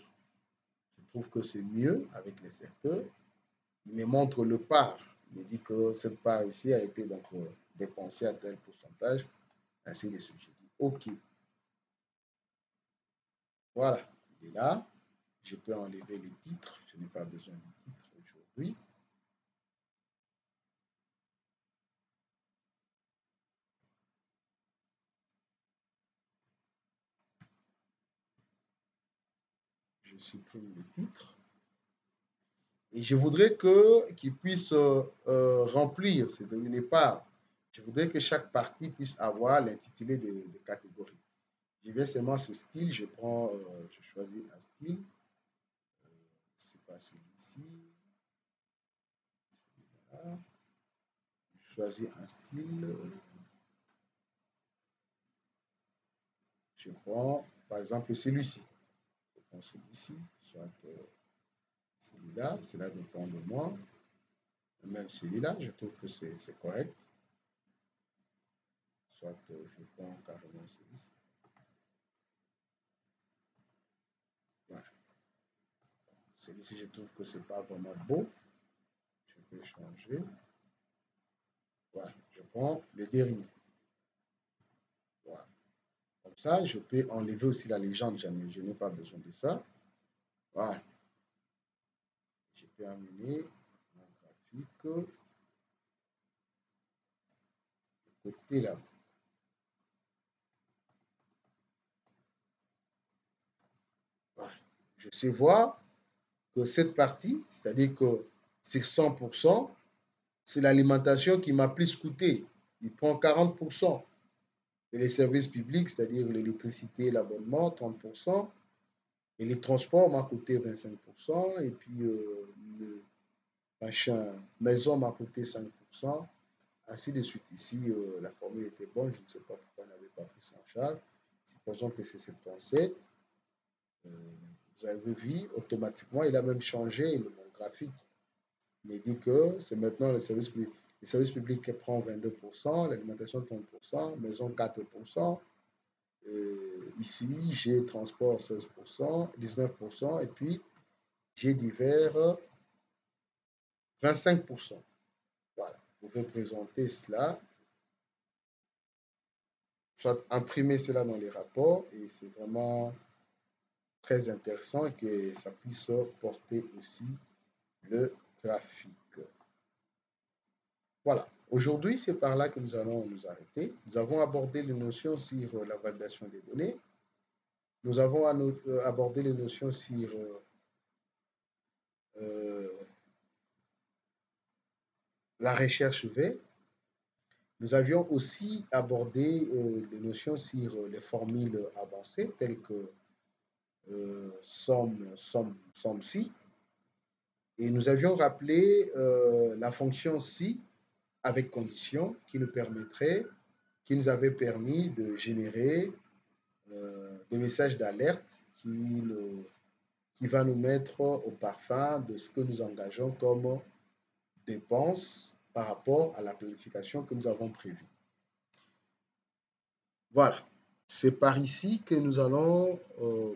Je trouve que c'est mieux avec les secteurs. Il me montre le part. Il me dit que cette part ici a été donc dépensée à tel pourcentage. Ainsi de suite. Je dis OK. Voilà, il est là. Je peux enlever les titres. Je n'ai pas besoin de titres aujourd'hui. Je supprime les titres. Et je voudrais qu'il puisse remplir, c'est-à-dire les parts. Je voudrais que chaque partie puisse avoir l'intitulé de catégorie. Je vais seulement ce style, je prends, je choisis un style. C'est pas celui-ci. Celui-là. Je choisis un style. Je prends, par exemple, celui-ci. Je prends celui-ci, soit celui-là, cela dépend de moi. Même celui-là, je trouve que c'est correct. Soit je prends carrément celui-ci. Voilà. Celui-ci, je trouve que c'est pas vraiment beau. Je peux changer. Voilà. Je prends le dernier. Voilà. Comme ça, je peux enlever aussi la légende. Je n'ai pas besoin de ça. Voilà. Je peux amener mon graphique de côté là. Voilà. Je sais voir que cette partie, c'est-à-dire que c'est 100%, c'est l'alimentation qui m'a plus coûté. Il prend 40%. Et les services publics, c'est-à-dire l'électricité, l'abonnement, 30%. Et les transports m'a coûté 25%. Et puis le machin maison m'a coûté 5%. Ainsi de suite. Ici, la formule était bonne. Je ne sais pas pourquoi on n'avait pas pris ça en charge. Supposons que c'est 77. Vous avez vu, automatiquement, il a même changé mon graphique. Il me dit que c'est maintenant le service public. Le service public qui prend 22%, l'alimentation 30%, maison 4%. Ici, j'ai transport 16%, 19%, et puis j'ai divers 25%. Voilà, vous pouvez présenter cela, soit imprimer cela dans les rapports, et c'est vraiment très intéressant que ça puisse porter aussi le graphique. Voilà. Aujourd'hui, c'est par là que nous allons nous arrêter. Nous avons abordé les notions sur la validation des données. Nous avons abordé les notions sur la recherche V. Nous avions aussi abordé les notions sur les formules avancées telles que somme, si. Et nous avions rappelé la fonction si avec condition qui nous avait permis de générer des messages d'alerte qui va nous mettre au parfum de ce que nous engageons comme dépenses par rapport à la planification que nous avons prévue. Voilà, c'est par ici que nous allons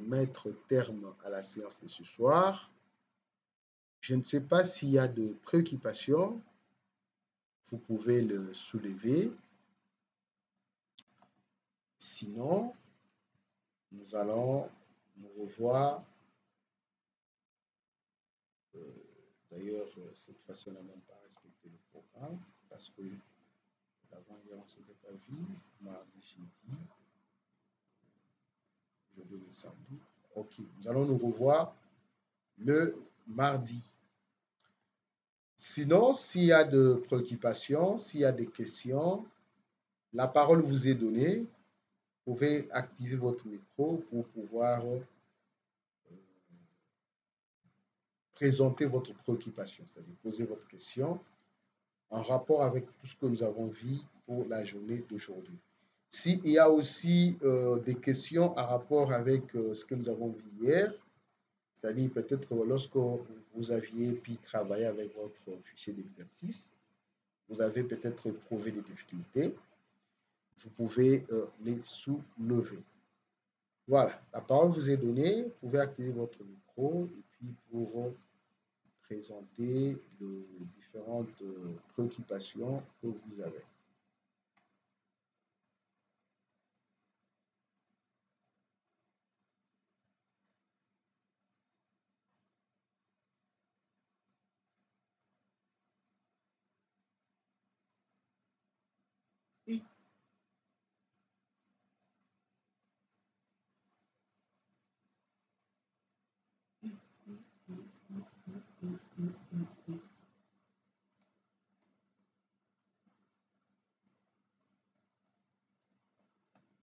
mettre terme à la séance de ce soir. Je ne sais pas s'il y a de préoccupations, vous pouvez le soulever. Sinon, nous allons nous revoir. D'ailleurs, cette fois-ci, on n'a même pas respecté le programme parce que l'avant-hier, on ne s'était pas vu. Mardi, jeudi, jeudi, samedi. OK, nous allons nous revoir le mardi. Sinon, s'il y a de préoccupations, s'il y a des questions, La parole vous est donnée. Vous pouvez activer votre micro pour pouvoir présenter votre préoccupation, c'est-à-dire poser votre question en rapport avec tout ce que nous avons vu pour la journée d'aujourd'hui. S'il y a aussi des questions en rapport avec ce que nous avons vu hier, c'est-à-dire peut-être lorsque vous aviez pu travailler avec votre fichier d'exercice, vous avez peut-être éprouvé des difficultés, vous pouvez les soulever. Voilà, la parole vous est donnée, vous pouvez activer votre micro et puis pour présenter les différentes préoccupations que vous avez.